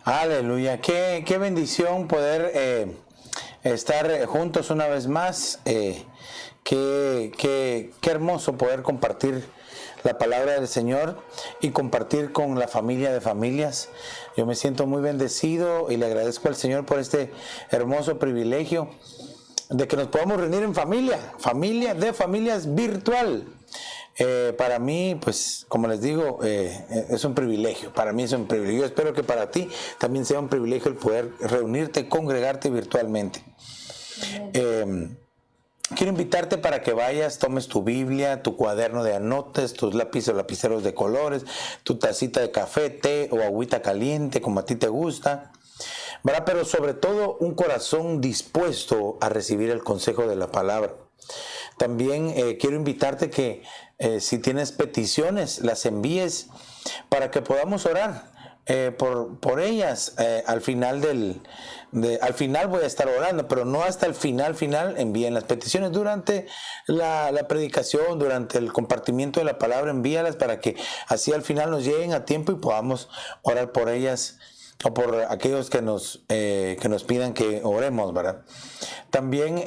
Aleluya, qué bendición poder estar juntos una vez más. Qué hermoso poder compartir la palabra del Señor y compartir con la familia de familias. Yo me siento muy bendecido y le agradezco al Señor por este hermoso privilegio de que nos podamos reunir en familia de familias virtual. Para mí, pues, como les digo, es un privilegio. Para mí es un privilegio. Espero que para ti también sea un privilegio el poder reunirte, congregarte virtualmente. Quiero invitarte para que vayas, tomes tu Biblia, tu cuaderno de anotes, tus lápices o lapiceros de colores, tu tacita de café, té o agüita caliente, como a ti te gusta, ¿verdad? Pero sobre todo un corazón dispuesto a recibir el consejo de la palabra. También quiero invitarte que si tienes peticiones, las envíes para que podamos orar por ellas. Al final voy a estar orando, pero no hasta el final envíen las peticiones durante la predicación, durante el compartimiento de la palabra, envíalas para que así al final nos lleguen a tiempo y podamos orar por ellas o por aquellos que nos pidan que oremos, ¿verdad? También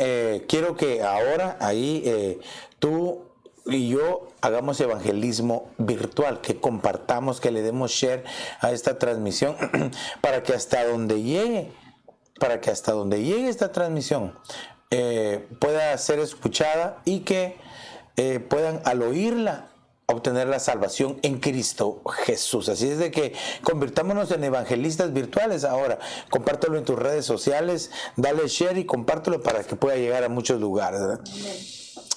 quiero que ahora ahí tú y yo hagamos evangelismo virtual, que compartamos, que le demos share a esta transmisión para que hasta donde llegue esta transmisión pueda ser escuchada y que puedan al oírla obtener la salvación en Cristo Jesús. Así es de que convirtámonos en evangelistas virtuales ahora. Compártelo en tus redes sociales, dale share y compártelo para que pueda llegar a muchos lugares, ¿verdad?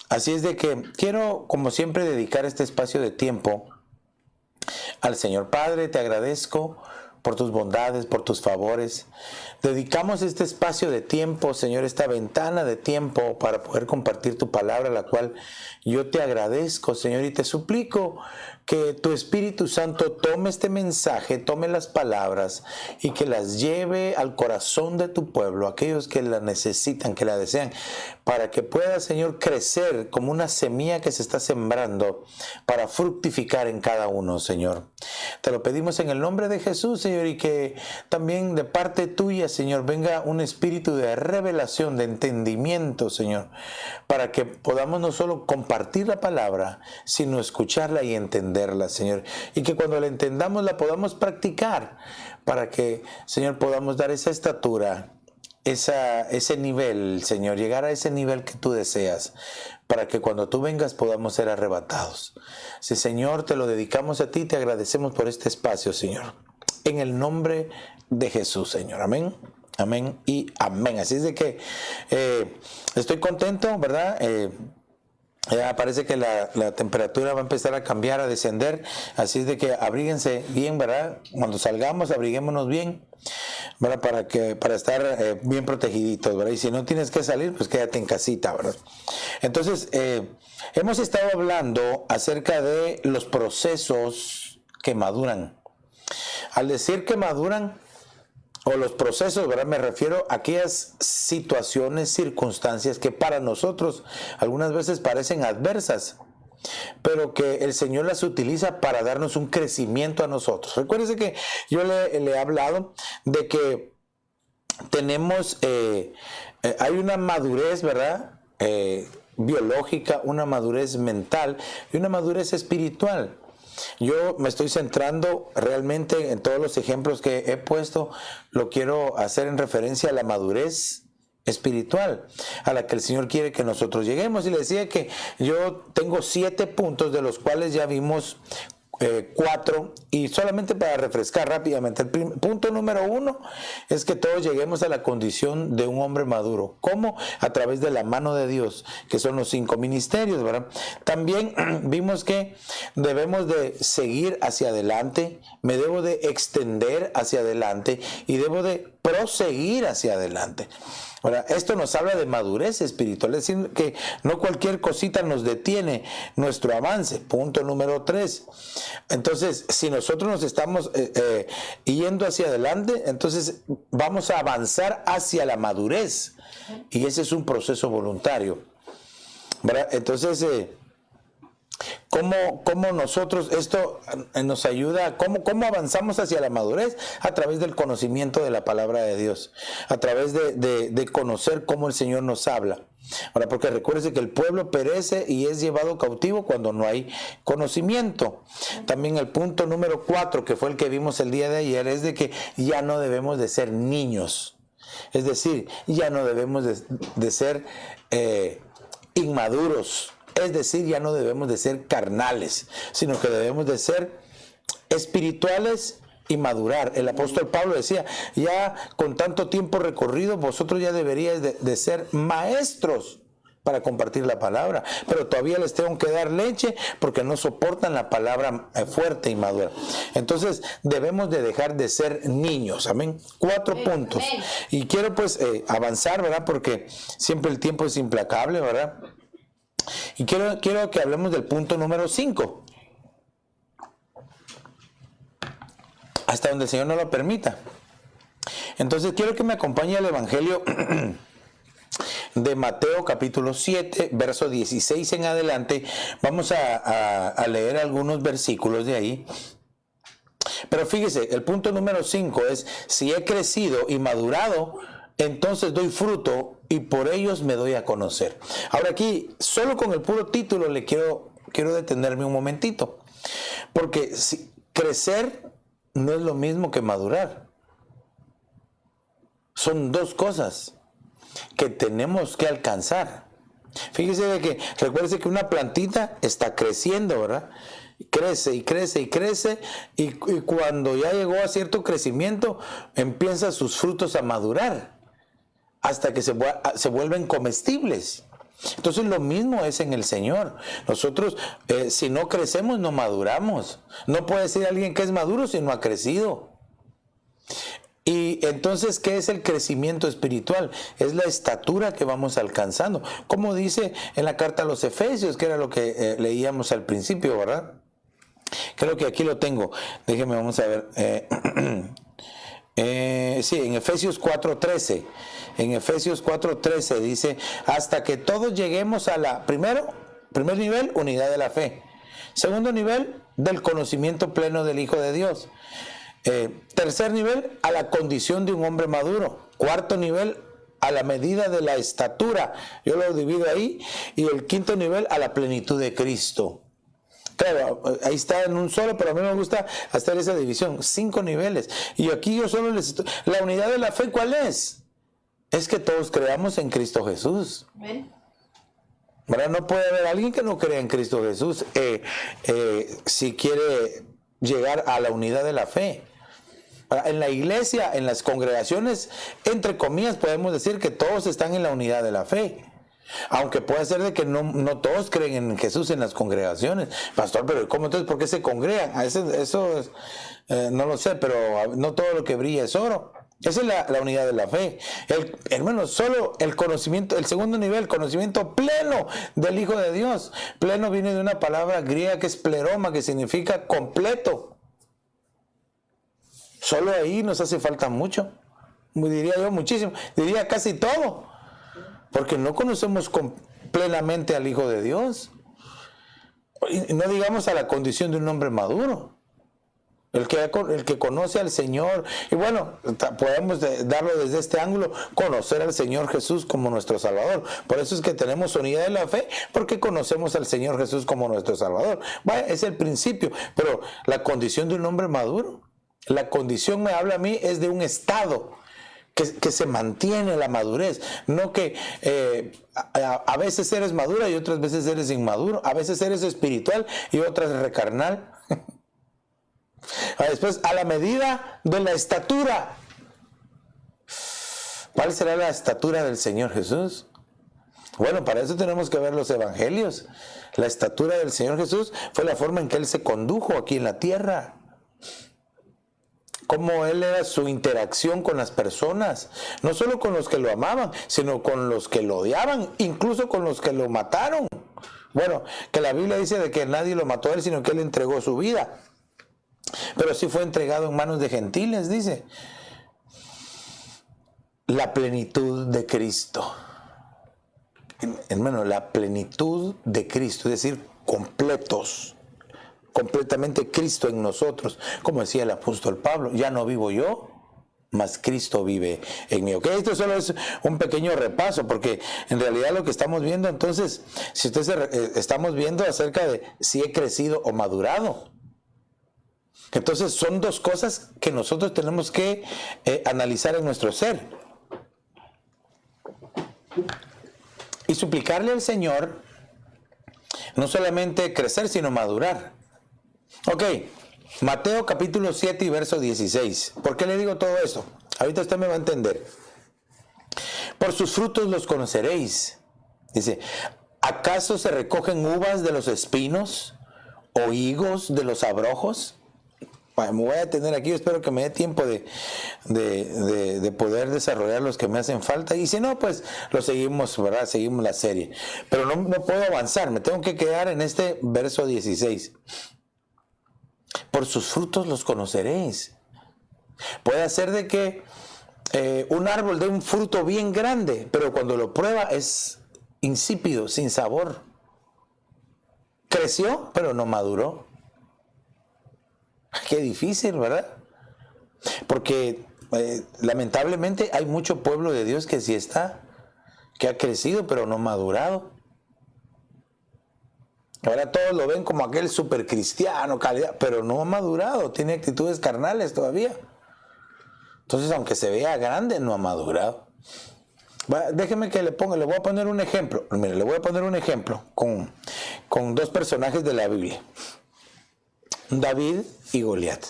Así es de que quiero, como siempre, dedicar este espacio de tiempo al Señor. Padre, te agradezco por tus bondades, por tus favores. Dedicamos este espacio de tiempo, Señor, esta ventana de tiempo para poder compartir tu palabra, la cual yo te agradezco, Señor, y te suplico que tu Espíritu Santo tome este mensaje, tome las palabras y que las lleve al corazón de tu pueblo, aquellos que la necesitan, que la desean, para que pueda, Señor, crecer como una semilla que se está sembrando para fructificar en cada uno, Señor. Te lo pedimos en el nombre de Jesús, Señor, y que también de parte tuya, Señor, venga un espíritu de revelación, de entendimiento, Señor, para que podamos no solo compartir la palabra, sino escucharla y entenderla, Señor, y que cuando la entendamos la podamos practicar, para que, Señor, podamos dar esa estatura, ese nivel, Señor, llegar a ese nivel que tú deseas, para que cuando tú vengas podamos ser arrebatados. Sí, Señor, te lo dedicamos a ti, te agradecemos por este espacio, Señor, en el nombre de Jesús, Señor. Amén, amén y amén. Así es de que estoy contento, ¿verdad? Ya parece que la temperatura va a empezar a cambiar, a descender, así es de que abríguense bien, ¿verdad? Cuando salgamos, abriguémonos bien, ¿verdad? Para estar bien protegiditos, ¿verdad? Y si no tienes que salir, pues quédate en casita, ¿verdad? Entonces, hemos estado hablando acerca de los procesos que maduran. Al decir que maduran, o los procesos, ¿verdad? Me refiero a aquellas situaciones, circunstancias que para nosotros algunas veces parecen adversas, pero que el Señor las utiliza para darnos un crecimiento a nosotros. Recuérdese que yo le he hablado de que tenemos, hay una madurez, ¿verdad? Biológica, una madurez mental y una madurez espiritual. Yo me estoy centrando realmente en todos los ejemplos que he puesto, lo quiero hacer en referencia a la madurez espiritual a la que el Señor quiere que nosotros lleguemos. Y le decía que yo tengo 7 puntos, de los cuales ya vimos 4, y solamente para refrescar rápidamente, el punto número 1 es que todos lleguemos a la condición de un hombre maduro. ¿Cómo? A través de la mano de Dios, que son los 5 ministerios, ¿verdad? También vimos que debemos de seguir hacia adelante, me debo de extender hacia adelante y debo de proseguir hacia adelante. Ahora, esto nos habla de madurez espiritual, es decir, que no cualquier cosita nos detiene nuestro avance. Punto número 3. Entonces, si nosotros nos estamos yendo hacia adelante, entonces vamos a avanzar hacia la madurez. Y ese es un proceso voluntario, ¿verdad? Entonces, cómo nosotros, esto nos ayuda, cómo avanzamos hacia la madurez a través del conocimiento de la palabra de Dios, a través de conocer cómo el Señor nos habla. Ahora, porque recuérdese que el pueblo perece y es llevado cautivo cuando no hay conocimiento. También el punto número 4, que fue el que vimos el día de ayer, es de que ya no debemos de ser niños. Es decir, ya no debemos de ser inmaduros. Es decir, ya no debemos de ser carnales, sino que debemos de ser espirituales y madurar. El apóstol Pablo decía, ya con tanto tiempo recorrido, vosotros ya deberíais de ser maestros para compartir la palabra, pero todavía les tengo que dar leche porque no soportan la palabra fuerte y madura. Entonces debemos de dejar de ser niños. Amén. 4 puntos. Y quiero pues avanzar, ¿verdad? Porque siempre el tiempo es implacable, ¿verdad? Y quiero que hablemos del punto número 5. Hasta donde el Señor nos lo permita. Entonces quiero que me acompañe al Evangelio de Mateo capítulo 7, verso 16 en adelante. Vamos a leer algunos versículos de ahí. Pero fíjese, el punto número 5 es, si he crecido y madurado, entonces doy fruto y por ellos me doy a conocer. Ahora aquí, solo con el puro título le quiero detenerme un momentito. Porque crecer no es lo mismo que madurar. Son dos cosas que tenemos que alcanzar. Fíjese de que, recuerde que una plantita está creciendo, ¿verdad? Crece y crece y crece, y cuando ya llegó a cierto crecimiento, empieza sus frutos a madurar, hasta que se vuelven comestibles. Entonces lo mismo es en el Señor. Nosotros, si no crecemos, no maduramos. No puede ser alguien que es maduro si no ha crecido. Y entonces, ¿qué es el crecimiento espiritual? Es la estatura que vamos alcanzando. Como dice en la carta a los Efesios, que era lo que leíamos al principio, ¿verdad? Creo que aquí lo tengo. Déjenme, vamos a ver. Sí, en Efesios 4:13. En Efesios 4:13 dice, hasta que todos lleguemos a la, primer nivel, unidad de la fe. Segundo nivel, del conocimiento pleno del Hijo de Dios. Tercer nivel, a la condición de un hombre maduro. Cuarto nivel, a la medida de la estatura. Yo lo divido ahí. Y el quinto nivel, a la plenitud de Cristo. Claro, ahí está en un solo, pero a mí me gusta hacer esa división. 5 niveles. Y aquí yo solo la unidad de la fe, ¿cuál es? Es que todos creamos en Cristo Jesús. ¿Verdad? No puede haber alguien que no crea en Cristo Jesús si quiere llegar a la unidad de la fe. En la iglesia, en las congregaciones, entre comillas, podemos decir que todos están en la unidad de la fe. Aunque puede ser de que no todos creen en Jesús en las congregaciones. Pastor, pero ¿cómo entonces? ¿Por qué se congregan? Eso es, no lo sé, pero no todo lo que brilla es oro. Esa es la unidad de la fe. Hermano, solo el conocimiento, el segundo nivel, conocimiento pleno del Hijo de Dios. Pleno viene de una palabra griega que es pleroma, que significa completo. Solo ahí nos hace falta mucho. Diría yo muchísimo. Diría casi todo. Porque no conocemos plenamente al Hijo de Dios. Y no digamos a la condición de un hombre maduro. El que conoce al Señor. Y bueno, podemos darlo desde este ángulo, conocer al Señor Jesús como nuestro Salvador. Por eso es que tenemos unidad de la fe, porque conocemos al Señor Jesús como nuestro Salvador. Vaya, es el principio. Pero la condición de un hombre maduro, la condición me habla a mí es de un estado que se mantiene la madurez, no que a veces eres madura y otras veces eres inmaduro, a veces eres espiritual y otras recarnal. Después, a la medida de la estatura. ¿Cuál será la estatura del Señor Jesús? Bueno, para eso tenemos que ver los evangelios. La estatura del Señor Jesús fue la forma en que Él se condujo aquí en la tierra. Cómo Él era su interacción con las personas, no solo con los que lo amaban, sino con los que lo odiaban, incluso con los que lo mataron. Bueno, que la Biblia dice de que nadie lo mató a Él, sino que Él entregó su vida. Pero sí fue entregado en manos de gentiles, dice. La plenitud de Cristo. Hermano, la plenitud de Cristo, es decir, completos, completamente Cristo en nosotros. Como decía el apóstol Pablo, ya no vivo yo, mas Cristo vive en mí. Okay, esto solo es un pequeño repaso, porque en realidad lo que estamos viendo, entonces, si estamos viendo acerca de si he crecido o madurado. Entonces son dos cosas que nosotros tenemos que analizar en nuestro ser. Y suplicarle al Señor no solamente crecer, sino madurar. Ok, Mateo capítulo 7 y verso 16. ¿Por qué le digo todo esto? Ahorita usted me va a entender. Por sus frutos los conoceréis. Dice, ¿acaso se recogen uvas de los espinos o higos de los abrojos? Bueno, me voy a detener aquí, espero que me dé tiempo de poder desarrollar los que me hacen falta. Y si no, pues lo seguimos, ¿verdad? Seguimos la serie. Pero no puedo avanzar, me tengo que quedar en este verso 16. Por sus frutos los conoceréis. Puede ser de que un árbol dé un fruto bien grande, pero cuando lo prueba es insípido, sin sabor. Creció, pero no maduró. Qué difícil, ¿verdad? Porque lamentablemente hay mucho pueblo de Dios que sí está, que ha crecido, pero no madurado. Ahora todos lo ven como aquel super cristiano, calidad, pero no ha madurado, tiene actitudes carnales todavía. Entonces, aunque se vea grande, no ha madurado. Déjeme que le voy a poner un ejemplo. Mire, le voy a poner un ejemplo con dos personajes de la Biblia. David y Goliat.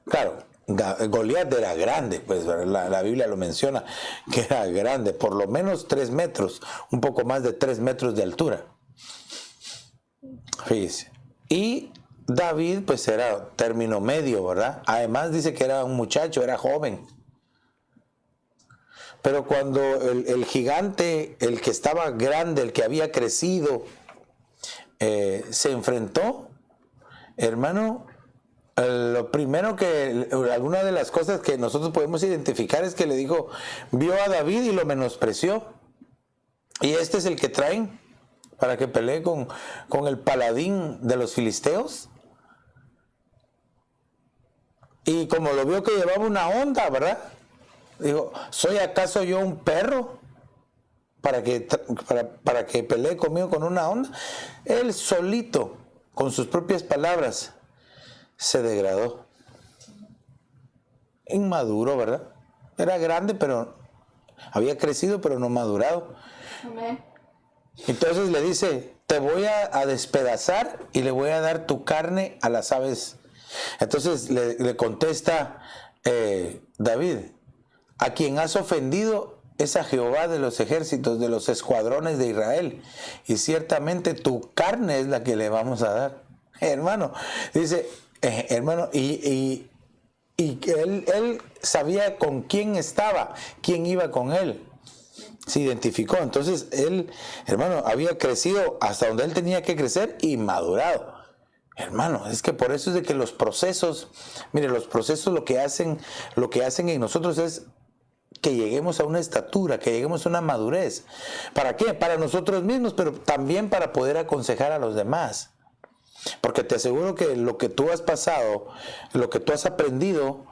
Claro, Goliat era grande, pues la Biblia lo menciona, que era grande, por lo menos 3 metros, un poco más de 3 metros de altura. Fíjese. Y David, pues era término medio, ¿verdad? Además dice que era un muchacho, era joven. Pero cuando el gigante, el que estaba grande, el que había crecido, se enfrentó, hermano, lo primero que, alguna de las cosas que nosotros podemos identificar es que le dijo, vio a David y lo menospreció. Y este es el que traen para que pelee con el paladín de los filisteos. Y como lo vio que llevaba una onda, ¿verdad? Dijo, ¿soy acaso yo un perro para que pelee conmigo con una onda? Él solito, con sus propias palabras, se degradó. Inmaduro, ¿verdad? Era grande, pero había crecido, pero no madurado. Amén. Entonces le dice, te voy a despedazar y le voy a dar tu carne a las aves. Entonces le contesta David, a quien has ofendido es a Jehová de los ejércitos, de los escuadrones de Israel, y ciertamente tu carne es la que le vamos a dar. Hermano, dice, hermano, y él sabía con quién estaba, quién iba con él. Se identificó. Entonces él, hermano, había crecido hasta donde él tenía que crecer y madurado. Hermano, es que por eso es de que los procesos, mire, los procesos lo que hacen en nosotros es que lleguemos a una estatura, que lleguemos a una madurez. ¿Para qué? Para nosotros mismos, pero también para poder aconsejar a los demás. Porque te aseguro que lo que tú has pasado, lo que tú has aprendido,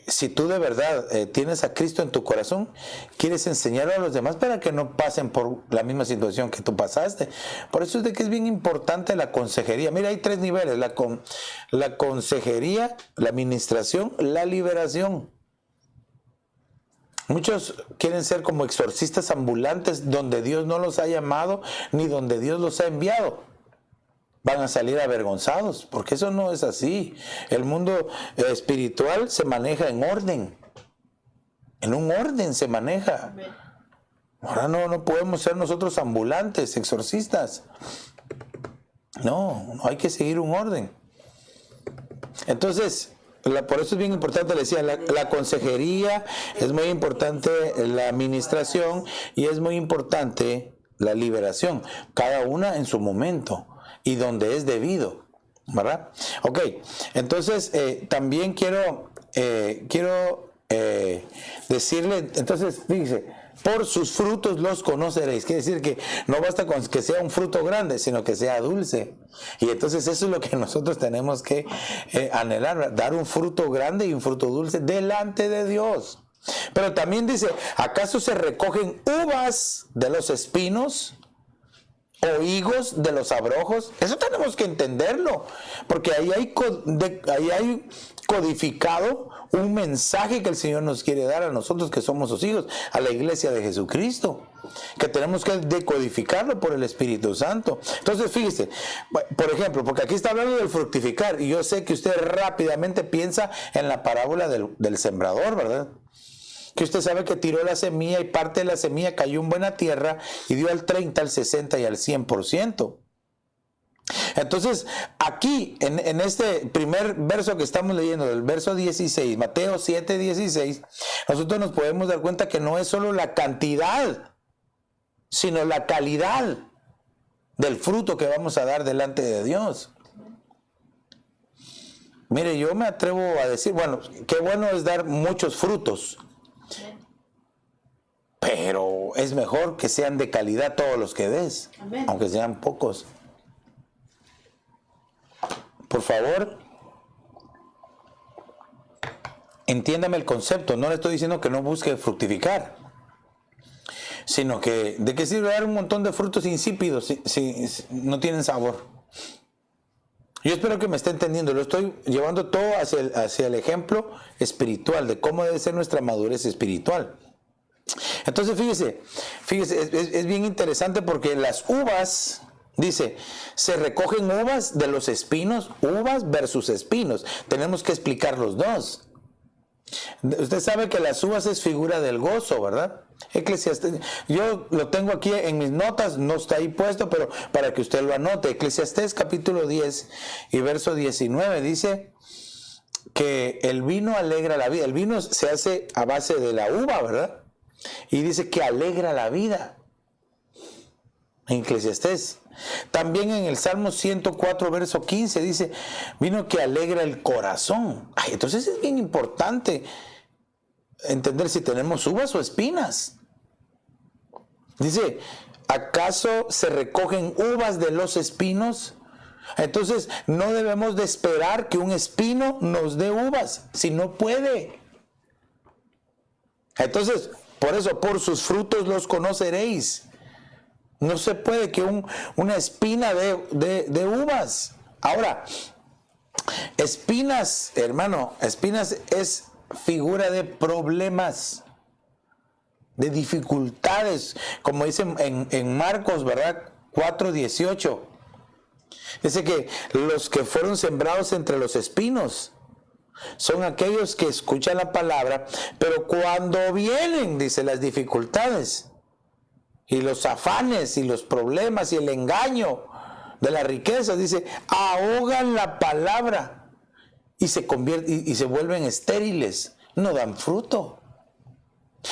si tú de verdad tienes a Cristo en tu corazón, quieres enseñarlo a los demás para que no pasen por la misma situación que tú pasaste. Por eso es de que es bien importante la consejería. Mira, hay 3 niveles, la consejería, la administración, la liberación. Muchos quieren ser como exorcistas ambulantes donde Dios no los ha llamado ni donde Dios los ha enviado. Van a salir avergonzados, porque eso no es así. El mundo espiritual se maneja en orden. En un orden se maneja. Ahora no podemos ser nosotros ambulantes, exorcistas. No hay que seguir un orden. Entonces, por eso es bien importante, le decía, la consejería, es muy importante la administración y es muy importante la liberación. Cada una en su momento y donde es debido, ¿verdad? Ok, entonces también quiero decirle, entonces, fíjese, por sus frutos los conoceréis. Quiere decir que no basta con que sea un fruto grande, sino que sea dulce. Y entonces eso es lo que nosotros tenemos que anhelar, dar un fruto grande y un fruto dulce delante de Dios. Pero también dice, ¿acaso se recogen uvas de los espinos o higos de los abrojos? Eso tenemos que entenderlo, porque ahí hay codificado un mensaje que el Señor nos quiere dar a nosotros que somos sus hijos, a la iglesia de Jesucristo, que tenemos que decodificarlo por el Espíritu Santo. Entonces fíjese, por ejemplo, porque aquí está hablando del fructificar, y yo sé que usted rápidamente piensa en la parábola del sembrador, ¿verdad? Que usted sabe que tiró la semilla y parte de la semilla cayó en buena tierra y dio al 30, al 60 y al 100%. Entonces, aquí, en este primer verso que estamos leyendo, del verso 16, Mateo 7, 16, nosotros nos podemos dar cuenta que no es solo la cantidad, sino la calidad del fruto que vamos a dar delante de Dios. Mire, yo me atrevo a decir, bueno, qué bueno es dar muchos frutos, pero es mejor que sean de calidad todos los que des, aunque sean pocos. Por favor, entiéndame el concepto. No le estoy diciendo que no busque fructificar, sino que ¿de qué sirve dar un montón de frutos insípidos si no tienen sabor? Yo espero que me esté entendiendo. Lo estoy llevando todo hacia el ejemplo espiritual de cómo debe ser nuestra madurez espiritual. Entonces fíjese, es bien interesante porque las uvas, dice, se recogen uvas de los espinos, uvas versus espinos. Tenemos que explicar los dos. Usted sabe que las uvas es figura del gozo, ¿verdad? Eclesiastés, yo lo tengo aquí en mis notas, no está ahí puesto, pero para que usted lo anote. Eclesiastés capítulo 10 y verso 19 dice que el vino alegra la vida. El vino se hace a base de la uva, ¿verdad? Y dice que alegra la vida. En Eclesiastés. También en el Salmo 104, verso 15 dice, vino que alegra el corazón. Ay, entonces es bien importante entender si tenemos uvas o espinas. Dice, ¿acaso se recogen uvas de los espinos? Entonces no debemos de esperar que un espino nos dé uvas, si no puede. Entonces, por eso, por sus frutos los conoceréis. No se puede que una espina de uvas. Ahora, espinas, hermano, espinas es figura de problemas, de dificultades, como dicen en Marcos, ¿verdad? 4:18. Dice que los que fueron sembrados entre los espinos son aquellos que escuchan la palabra, pero cuando vienen, dice, las dificultades y los afanes y los problemas y el engaño de la riqueza, dice, ahogan la palabra y se convierten y se vuelven estériles, no dan fruto.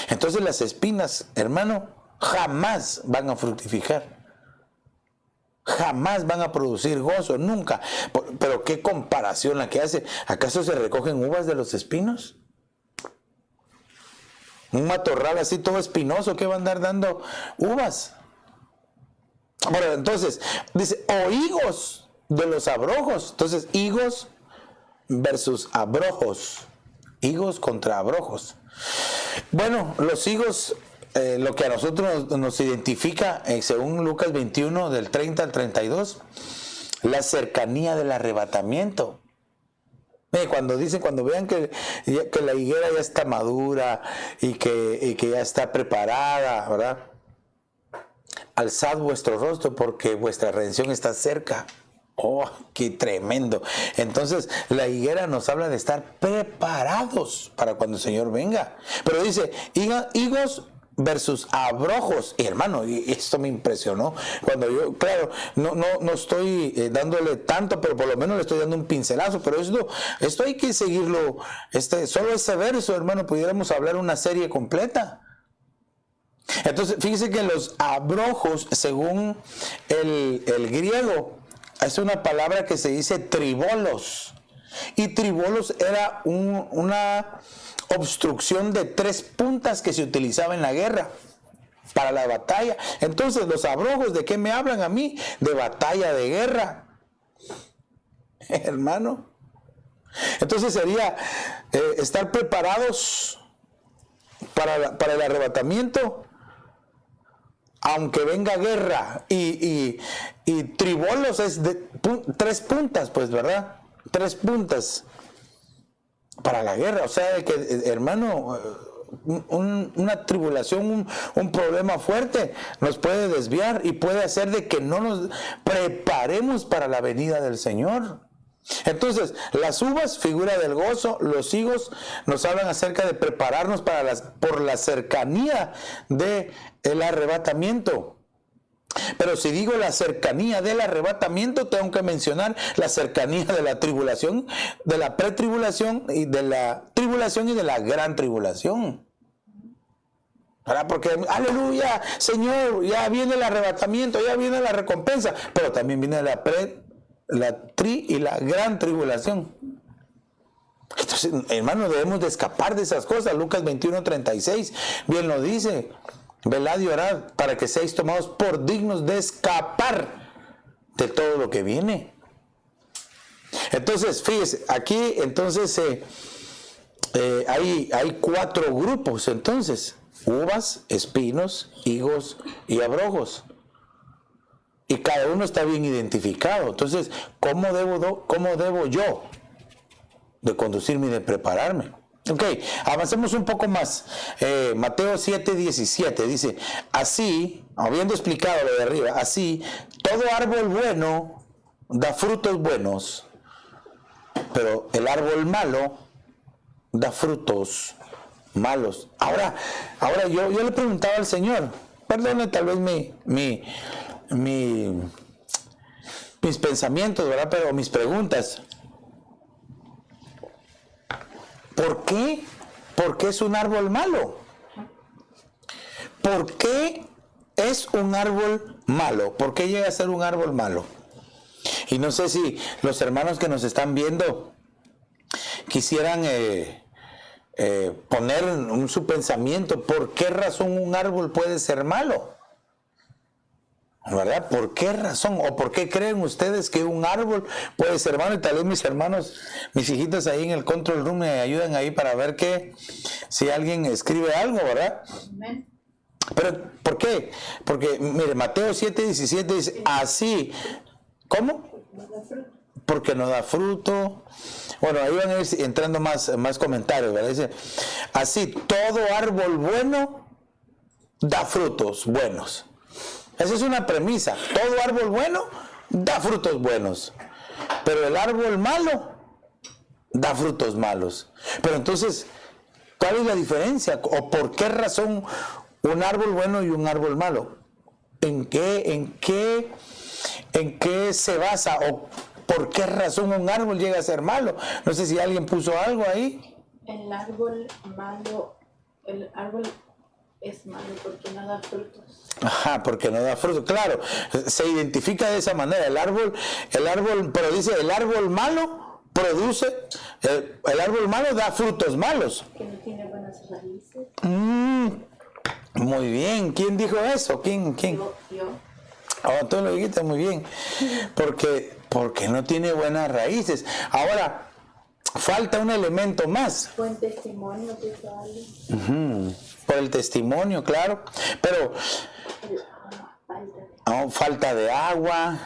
Entonces las espinas, hermano, jamás van a fructificar. Jamás van a producir gozo, nunca. Pero qué comparación la que hace. ¿Acaso se recogen uvas de los espinos? Un matorral así todo espinoso, ¿qué va a andar dando uvas? Bueno, entonces, dice, o higos de los abrojos. Entonces, higos versus abrojos. Higos contra abrojos. Bueno, los higos, lo que a nosotros nos identifica, según Lucas 21, del 30 al 32, la cercanía del arrebatamiento. Cuando vean que la higuera ya está madura y que ya está preparada, ¿verdad? Alzad vuestro rostro porque vuestra redención está cerca. ¡Oh, qué tremendo! Entonces, la higuera nos habla de estar preparados para cuando el Señor venga. Pero dice, higos versus abrojos. Y hermano, y esto me impresionó. Cuando yo, claro, no estoy dándole tanto, pero por lo menos le estoy dando un pincelazo. Pero esto hay que seguirlo. Solo este verso, hermano, pudiéramos hablar una serie completa. Entonces, fíjese que los abrojos, según el griego, es una palabra que se dice tribolos. Y tribolos era una obstrucción de 3 puntas que se utilizaba en la guerra. para la batalla. Entonces, los abrojos, ¿de qué me hablan a mí? De batalla, de guerra. Hermano. Entonces sería estar preparados para el arrebatamiento, aunque venga guerra y tribolos es de 3 puntas, pues, ¿verdad? 3 puntas para la guerra. O sea, que, hermano, una tribulación, un problema fuerte nos puede desviar y puede hacer de que no nos preparemos para la venida del Señor. Entonces, las uvas, figura del gozo, los higos nos hablan acerca de prepararnos por la cercanía del arrebatamiento. Pero si digo la cercanía del arrebatamiento, tengo que mencionar la cercanía de la tribulación, de la pretribulación y de la tribulación y de la gran tribulación. ¿Verdad? Porque, aleluya, Señor, ya viene el arrebatamiento, ya viene la recompensa, pero también viene la tri y la gran tribulación. Entonces, hermanos, debemos de escapar de esas cosas. Lucas 21:36 bien lo dice: velad y orad para que seáis tomados por dignos de escapar de todo lo que viene. Entonces, fíjese, aquí entonces hay 4 grupos, entonces: uvas, espinos, higos y abrojos. Y cada uno está bien identificado. Entonces, ¿cómo debo yo de conducirme y de prepararme? Ok, avancemos un poco más. Mateo 7:17 dice: así, habiendo explicado lo de arriba, así, todo árbol bueno da frutos buenos, pero el árbol malo da frutos malos. Ahora yo le preguntaba al Señor, perdone tal vez mis pensamientos, ¿verdad? Pero mis preguntas. ¿Por qué? ¿Por qué es un árbol malo? ¿Por qué es un árbol malo? ¿Por qué llega a ser un árbol malo? Y no sé si los hermanos que nos están viendo quisieran poner su pensamiento. ¿Por qué razón un árbol puede ser malo? ¿Verdad? ¿Por qué razón? ¿O por qué creen ustedes que un árbol puede ser malo? Y tal vez mis hermanos, mis hijitas ahí en el control room me ayudan ahí para ver si alguien escribe algo, ¿verdad? Amén. Pero, ¿por qué? Porque, mire, Mateo 7:17 dice, así, ¿cómo? Porque no da fruto. Bueno, ahí van a ir entrando más comentarios, ¿verdad? Dice, así, todo árbol bueno da frutos buenos. Esa es una premisa. Todo árbol bueno da frutos buenos, pero el árbol malo da frutos malos. Pero entonces, ¿cuál es la diferencia? ¿O por qué razón un árbol bueno y un árbol malo? ¿En qué se basa? ¿O por qué razón un árbol llega a ser malo? No sé si alguien puso algo ahí. El árbol es malo porque no da frutos. Ajá, porque no da frutos. Claro, se identifica de esa manera. El árbol, pero dice, el árbol malo produce, el árbol malo da frutos malos. Que no tiene buenas raíces. Muy bien. ¿Quién dijo eso? ¿Quién? Yo. Oh, tú lo dijiste muy bien. Porque no tiene buenas raíces. Ahora, falta un elemento más. Buen testimonio de alguien. Por el testimonio, claro. Pero falta de agua.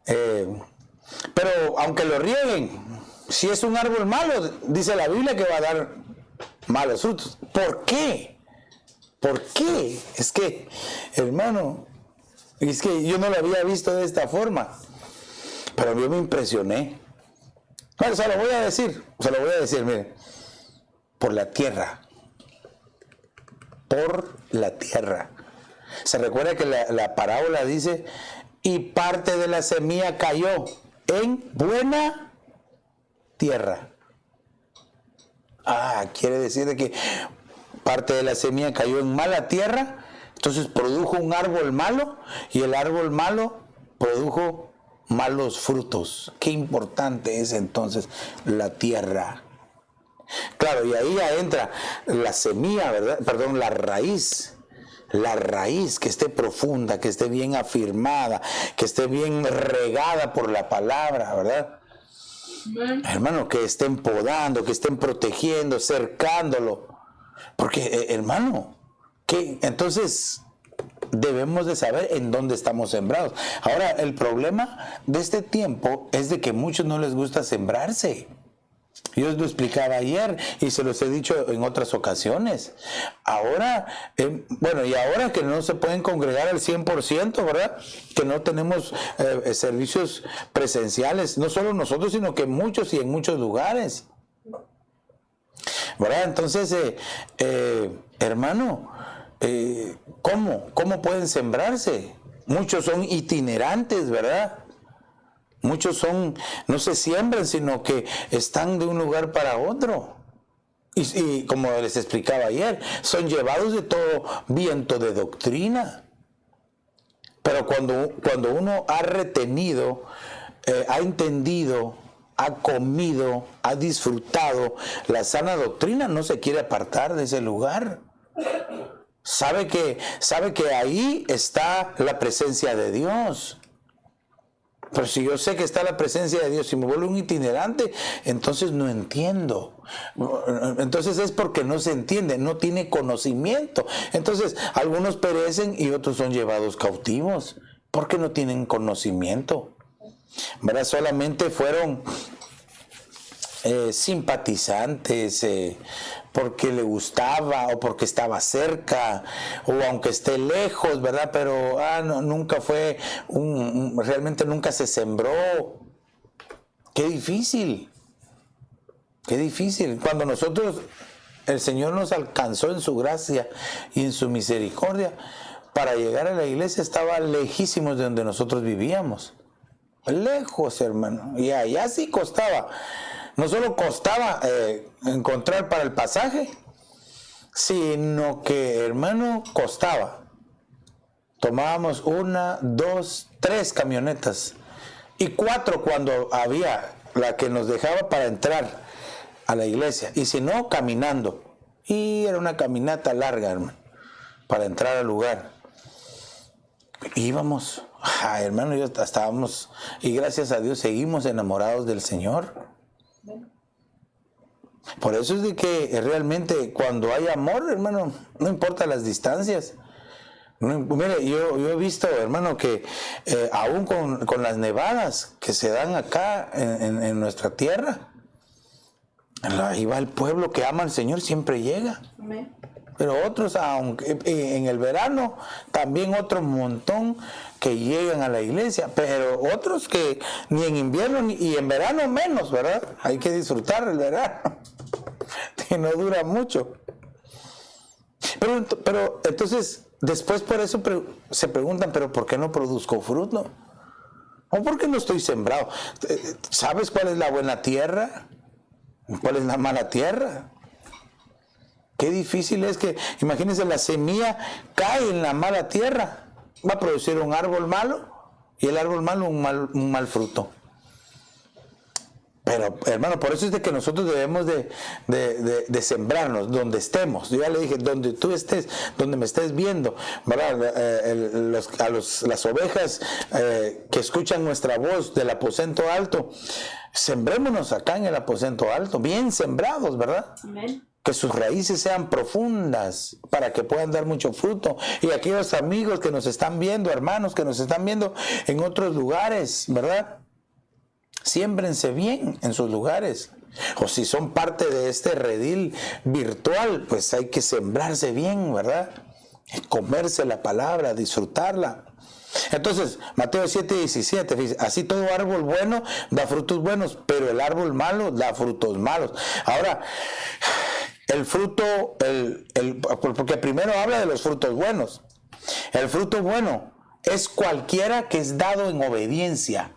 Pero aunque lo rieguen, si es un árbol malo, dice la Biblia que va a dar malos frutos. ¿Por qué? ¿Por qué? Es que, hermano, es que yo no lo había visto de esta forma. Pero yo me impresioné. Bueno, se lo voy a decir, mire. Por la tierra. Por la tierra. Se recuerda que la parábola dice, y parte de la semilla cayó en buena tierra. Quiere decir que parte de la semilla cayó en mala tierra, entonces produjo un árbol malo, y el árbol malo produjo malos frutos. Qué importante es entonces la tierra. Claro, y ahí ya entra la semilla, ¿verdad? Perdón, la raíz. la raíz que esté profunda, que esté bien afirmada, que esté bien regada por la palabra, ¿verdad? Hermano, que estén podando, que estén protegiendo, cercándolo. Porque, hermano, que entonces debemos de saber en dónde estamos sembrados. Ahora, el problema de este tiempo es de que a muchos no les gusta sembrarse. Yo os lo explicaba ayer y se los he dicho en otras ocasiones. Ahora, y ahora que no se pueden congregar al 100%, ¿verdad? Que no tenemos servicios presenciales, no solo nosotros, sino que muchos y en muchos lugares, ¿verdad? Entonces, hermano, ¿cómo pueden sembrarse? Muchos son itinerantes, ¿verdad? Muchos no se siembran, sino que están de un lugar para otro. Y como les explicaba ayer, son llevados de todo viento de doctrina. Pero cuando uno ha retenido, ha entendido, ha comido, ha disfrutado la sana doctrina, no se quiere apartar de ese lugar. Sabe que ahí está la presencia de Dios. Pero si yo sé que está la presencia de Dios y me vuelvo un itinerante, entonces no entiendo. Entonces es porque no se entiende, no tiene conocimiento. Entonces algunos perecen y otros son llevados cautivos porque no tienen conocimiento, ¿verdad? Solamente fueron simpatizantes, porque le gustaba o porque estaba cerca o aunque esté lejos, ¿verdad? Pero nunca fue realmente nunca se sembró. Qué difícil cuando el Señor nos alcanzó en su gracia y en su misericordia. Para llegar a la iglesia estaba lejísimos de donde nosotros vivíamos, lejos, hermano, y allá sí costaba. No solo costaba encontrar para el pasaje, sino que, hermano, costaba. Tomábamos 1, 2, 3 camionetas y 4 cuando había la que nos dejaba para entrar a la iglesia. Y si no, caminando. Y era una caminata larga, hermano, para entrar al lugar. Íbamos, hermano, estábamos, y gracias a Dios seguimos enamorados del Señor. Por eso es de que realmente cuando hay amor, hermano, no importa las distancias. Mire, yo he visto, hermano, que aún con las nevadas que se dan acá en nuestra tierra, ahí va el pueblo que ama al Señor, siempre llega. Amén. Pero otros, aunque en el verano, también otro montón que llegan a la iglesia, pero otros que ni en invierno y en verano menos, ¿verdad? Hay que disfrutar el verano, que no dura mucho. Pero entonces, después por eso se preguntan, ¿pero por qué no produzco fruto? ¿O por qué no estoy sembrado? ¿Sabes cuál es la buena tierra? ¿Cuál es la mala tierra? Qué difícil es que, imagínense, la semilla cae en la mala tierra, va a producir un árbol malo y el árbol malo un mal fruto. Pero, hermano, por eso es de que nosotros debemos de sembrarnos donde estemos. Yo ya le dije, donde tú estés, donde me estés viendo, ¿verdad? Las ovejas que escuchan nuestra voz del aposento alto, sembrémonos acá en el aposento alto, bien sembrados, ¿verdad? Amén. Que sus raíces sean profundas para que puedan dar mucho fruto. Y aquellos amigos que nos están viendo, hermanos que nos están viendo en otros lugares, ¿verdad? Siémbrense bien en sus lugares. O si son parte de este redil virtual, pues hay que sembrarse bien, ¿verdad? Comerse la palabra, disfrutarla. Entonces, Mateo 7:17, fíjate, así todo árbol bueno da frutos buenos, pero el árbol malo da frutos malos. Ahora, el fruto, porque primero habla de los frutos buenos. El fruto bueno es cualquiera que es dado en obediencia.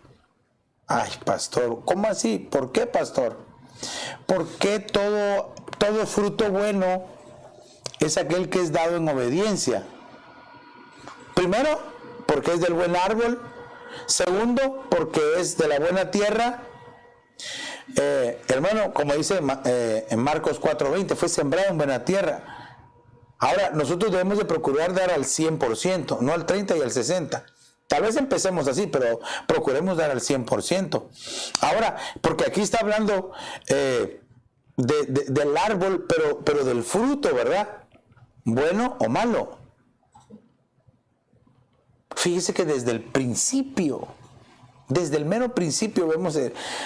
Ay, pastor, ¿cómo así? ¿Por qué, pastor? Porque todo fruto bueno es aquel que es dado en obediencia. Primero, porque es del buen árbol. Segundo, porque es de la buena tierra. Hermano, como dice en Marcos 4:20, fue sembrado en buena tierra. Ahora, nosotros debemos de procurar dar al 100%, no al 30 y al 60. Tal vez empecemos así, pero procuremos dar al 100%. Ahora, porque aquí está hablando del árbol, pero del fruto, ¿verdad? Bueno o malo. Fíjese que desde el principio, desde el mero principio vemos,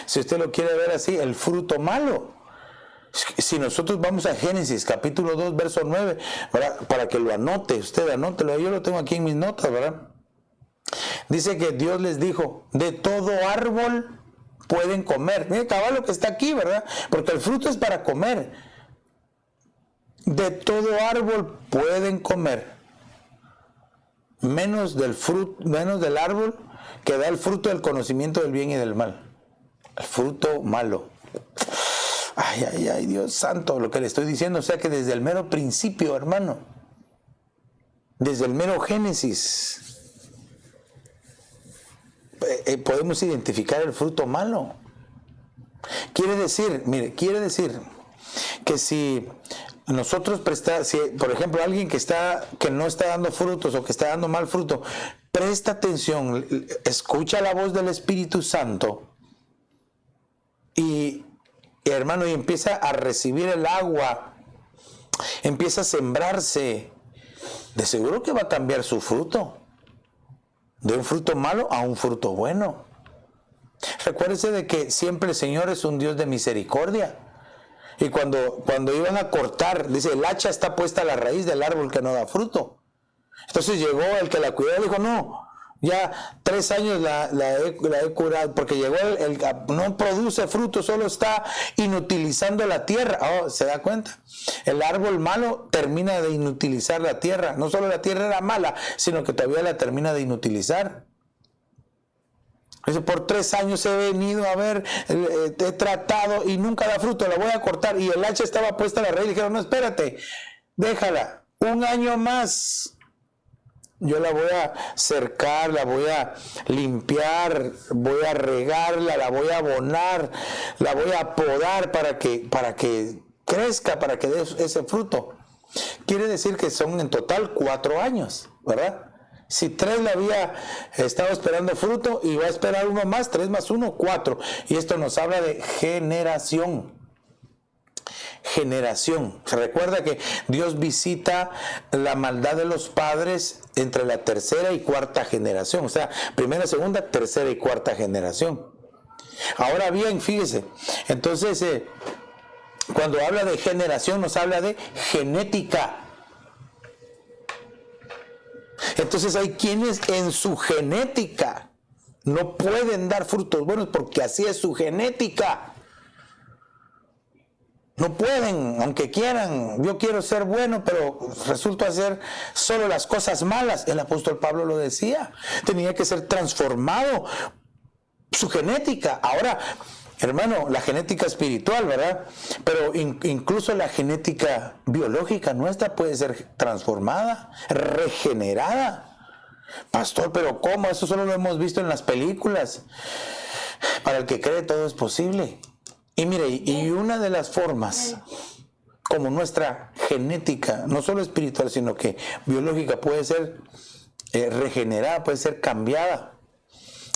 si usted lo quiere ver así, el fruto malo. Si nosotros vamos a Génesis capítulo 2, verso 9, ¿verdad? Para que lo anote, usted anótelo, yo lo tengo aquí en mis notas, ¿verdad? Dice que Dios les dijo, de todo árbol pueden comer. Mire, cabal lo que está aquí, ¿verdad? Porque el fruto es para comer. De todo árbol pueden comer, menos del árbol que da el fruto del conocimiento del bien y del mal. El fruto malo. Ay, Dios santo, lo que le estoy diciendo, o sea que desde el mero principio, hermano, desde el mero Génesis, podemos identificar el fruto malo. Quiere decir que si nosotros por ejemplo, alguien que no está dando frutos o que está dando mal fruto, presta atención, escucha la voz del Espíritu Santo y hermano, y empieza a recibir el agua, empieza a sembrarse, de seguro que va a cambiar su fruto, de un fruto malo a un fruto bueno. Recuérdese de que siempre el Señor es un Dios de misericordia. Y cuando iban a cortar, dice, el hacha está puesta a la raíz del árbol que no da fruto. Entonces llegó el que la cuidó y dijo, no, ya 3 años la he curado, porque llegó no produce fruto, solo está inutilizando la tierra. Oh, ¿se da cuenta? El árbol malo termina de inutilizar la tierra. No solo la tierra era mala, sino que todavía la termina de inutilizar. Dice, por 3 años he venido a ver, he tratado y nunca da fruto, la voy a cortar. Y el hacha estaba puesta a la raíz y dijeron, no, espérate, déjala, 1 año más. Yo la voy a cercar, la voy a limpiar, voy a regarla, la voy a abonar, la voy a podar para que crezca, para que dé ese fruto. Quiere decir que son en total 4 años, ¿verdad? Si 3 le había estado esperando fruto y va a esperar 1 más, 3 más 1, 4. Y esto nos habla de generación. Generación. Se recuerda que Dios visita la maldad de los padres entre la 3ª y 4ª generación. O sea, 1ª, 2ª, 3ª y 4ª generación. Ahora bien, fíjese. Entonces, cuando habla de generación, nos habla de genética. Entonces hay quienes en su genética no pueden dar frutos buenos porque así es su genética. No pueden, aunque quieran. Yo quiero ser bueno, pero resulta hacer solo las cosas malas. El apóstol Pablo lo decía. Tenía que ser transformado su genética. Ahora, hermano, la genética espiritual, ¿verdad? Pero incluso la genética biológica nuestra puede ser transformada, regenerada. Pastor, ¿pero cómo? Eso solo lo hemos visto en las películas. Para el que cree, todo es posible. Y mire, y una de las formas como nuestra genética, no solo espiritual, sino que biológica, puede ser regenerada, puede ser cambiada,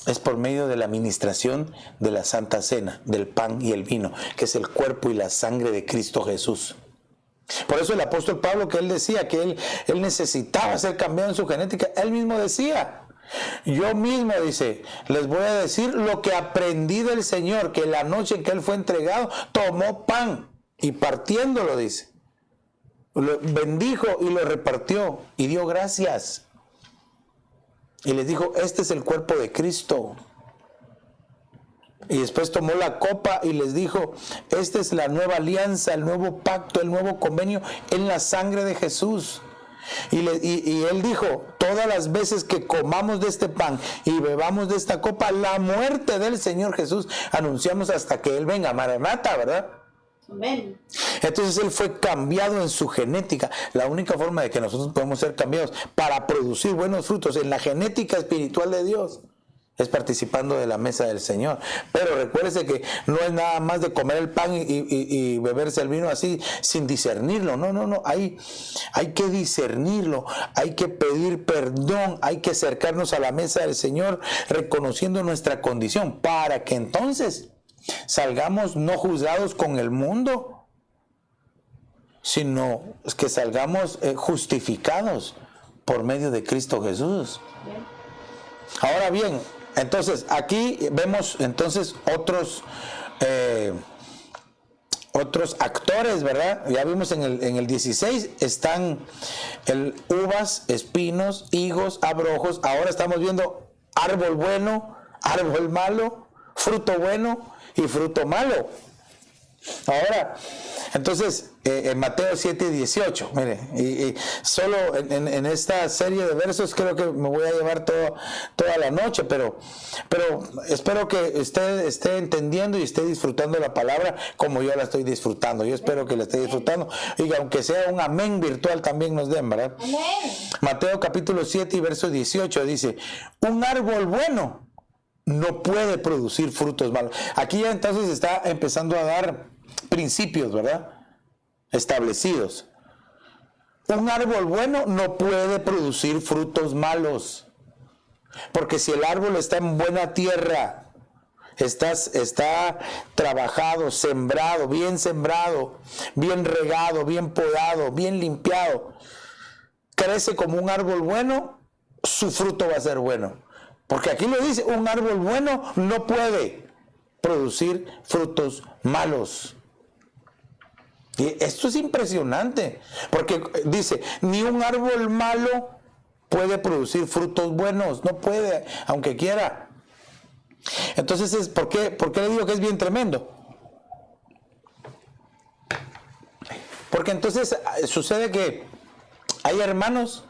es por medio de la administración de la Santa Cena, del pan y el vino, que es el cuerpo y la sangre de Cristo Jesús. Por eso el apóstol Pablo, que él decía que él necesitaba ser cambiado en su genética, él mismo decía, yo mismo, dice, les voy a decir lo que aprendí del Señor, que la noche en que Él fue entregado, tomó pan y partiéndolo, dice, lo bendijo y lo repartió y dio gracias. Y les dijo, este es el cuerpo de Cristo. Y después tomó la copa y les dijo, esta es la nueva alianza, el nuevo pacto, el nuevo convenio en la sangre de Jesús. Y él dijo, todas las veces que comamos de este pan y bebamos de esta copa, la muerte del Señor Jesús anunciamos hasta que Él venga. Maranata, ¿verdad? Amén. Entonces Él fue cambiado en su genética. La única forma de que nosotros podemos ser cambiados para producir buenos frutos en la genética espiritual de Dios es participando de la mesa del Señor. Pero recuérdese que no es nada más de comer el pan y beberse el vino así sin discernirlo. No. Hay que discernirlo, hay que pedir perdón, hay que acercarnos a la mesa del Señor reconociendo nuestra condición para que entonces salgamos no juzgados con el mundo, sino que salgamos justificados por medio de Cristo Jesús. Bien. Ahora bien, entonces aquí vemos entonces otros actores, ¿verdad? Ya vimos en el 16 están uvas, espinos, higos, abrojos. Ahora estamos viendo árbol bueno, árbol malo, fruto bueno y fruto malo. Ahora, entonces, en Mateo 7:18, mire, y solo en esta serie de versos creo que me voy a llevar toda la noche, pero espero que usted esté entendiendo y esté disfrutando la palabra como yo la estoy disfrutando. Yo espero que la esté disfrutando y que aunque sea un amén virtual también nos den, ¿verdad? Amén. Mateo capítulo 7 y verso 18 dice, un árbol bueno no puede producir frutos malos. Aquí ya entonces está empezando a dar principios, ¿verdad? Establecidos. Un árbol bueno no puede producir frutos malos. Porque si el árbol está en buena tierra, está trabajado, sembrado, bien regado, bien podado, bien limpiado, crece como un árbol bueno, su fruto va a ser bueno. Porque aquí lo dice, un árbol bueno no puede producir frutos malos. Y esto es impresionante, porque dice, ni un árbol malo puede producir frutos buenos, no puede, aunque quiera. Entonces, ¿por qué le digo que es bien tremendo? Porque entonces sucede que hay hermanos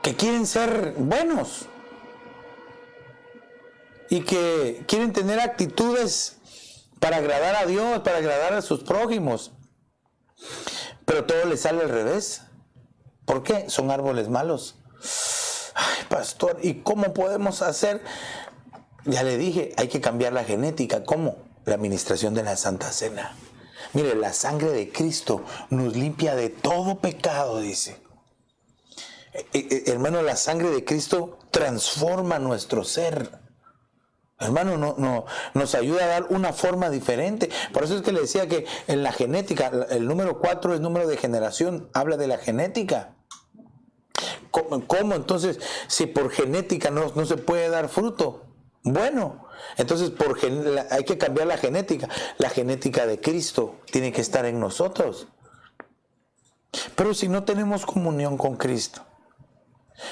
que quieren ser buenos y que quieren tener actitudes para agradar a Dios, para agradar a sus prójimos, pero todo les sale al revés. ¿Por qué? Son árboles malos. Ay, pastor, ¿y cómo podemos hacer? Ya le dije, hay que cambiar la genética. ¿Cómo? La administración de la Santa Cena. Mire, la sangre de Cristo nos limpia de todo pecado, dice. Hermano, la sangre de Cristo transforma nuestro ser. Hermano, nos ayuda a dar una forma diferente. Por eso es que le decía que en la genética, el número 4 es número de generación, habla de la genética. ¿Cómo? Entonces, si por genética no se puede dar fruto, bueno, entonces hay que cambiar la genética. La genética de Cristo tiene que estar en nosotros. Pero si no tenemos comunión con Cristo,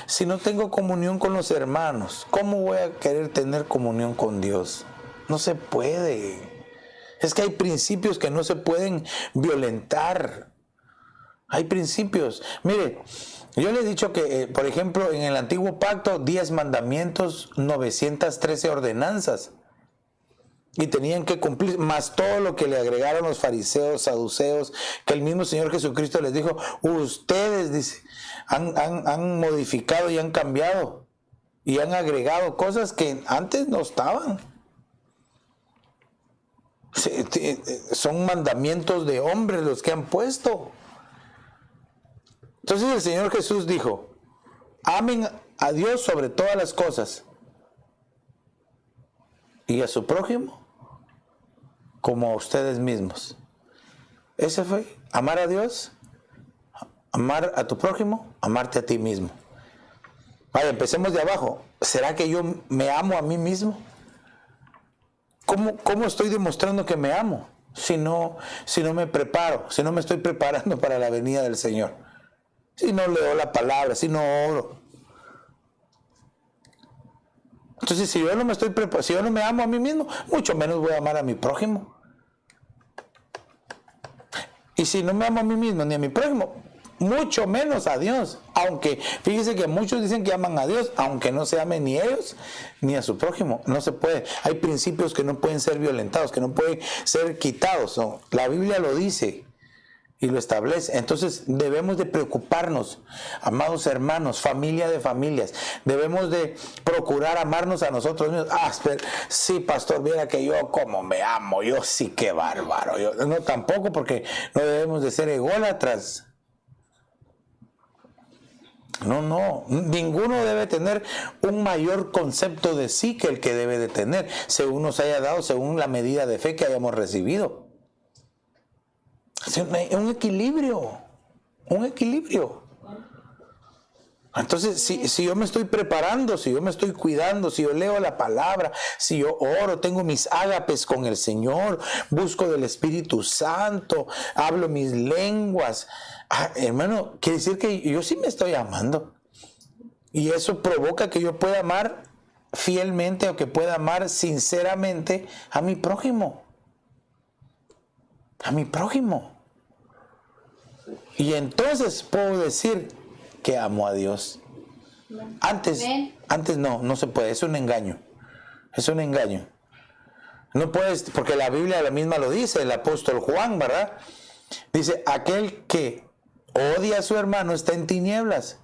si no tengo comunión con los hermanos, ¿cómo voy a querer tener comunión con Dios? No se puede. Es que hay principios que no se pueden violentar. Hay principios. Mire, yo le he dicho que, por ejemplo, en el Antiguo Pacto, 10 mandamientos, 913 ordenanzas. Y tenían que cumplir, más todo lo que le agregaron los fariseos, saduceos, que el mismo Señor Jesucristo les dijo, ustedes, dice, han modificado y han cambiado y han agregado cosas que antes no estaban. Son mandamientos de hombres los que han puesto. Entonces el Señor Jesús dijo, amen a Dios sobre todas las cosas y a su prójimo como a ustedes mismos. Ese fue, amar a Dios, amar a tu prójimo, amarte a ti mismo. Vaya, empecemos de abajo. ¿Será que yo me amo a mí mismo? ¿Cómo estoy demostrando que me amo? Si no me preparo, si no me estoy preparando para la venida del Señor. Si no leo la palabra, si no oro. Entonces, si yo no me estoy preparando, si yo no me amo a mí mismo, mucho menos voy a amar a mi prójimo. Y si no me amo a mí mismo ni a mi prójimo, mucho menos a Dios. Aunque, fíjese que muchos dicen que aman a Dios, aunque no se amen ni ellos ni a su prójimo. No se puede. Hay principios que no pueden ser violentados, que no pueden ser quitados. No. La Biblia lo dice. y lo establece. Entonces debemos de preocuparnos, amados hermanos, familia de familias. Debemos de procurar amarnos a nosotros mismos. Sí, pastor, viera que yo como me amo, yo sí que bárbaro. No, tampoco, porque no debemos de ser ególatras. No, ninguno debe tener un mayor concepto de sí que el que debe de tener, según nos haya dado, según la medida de fe que hayamos recibido. Un equilibrio. Entonces, si yo me estoy preparando, si yo me estoy cuidando, si yo leo la palabra, si yo oro, tengo mis ágapes con el Señor, busco del Espíritu Santo, hablo mis lenguas, hermano, quiere decir que yo sí me estoy amando. Y eso provoca que yo pueda amar fielmente o que pueda amar sinceramente a mi prójimo. Y entonces puedo decir que amo a Dios. Antes no se puede, es un engaño. No puedes, porque la Biblia la misma lo dice, el apóstol Juan, ¿verdad? Dice, aquel que odia a su hermano está en tinieblas.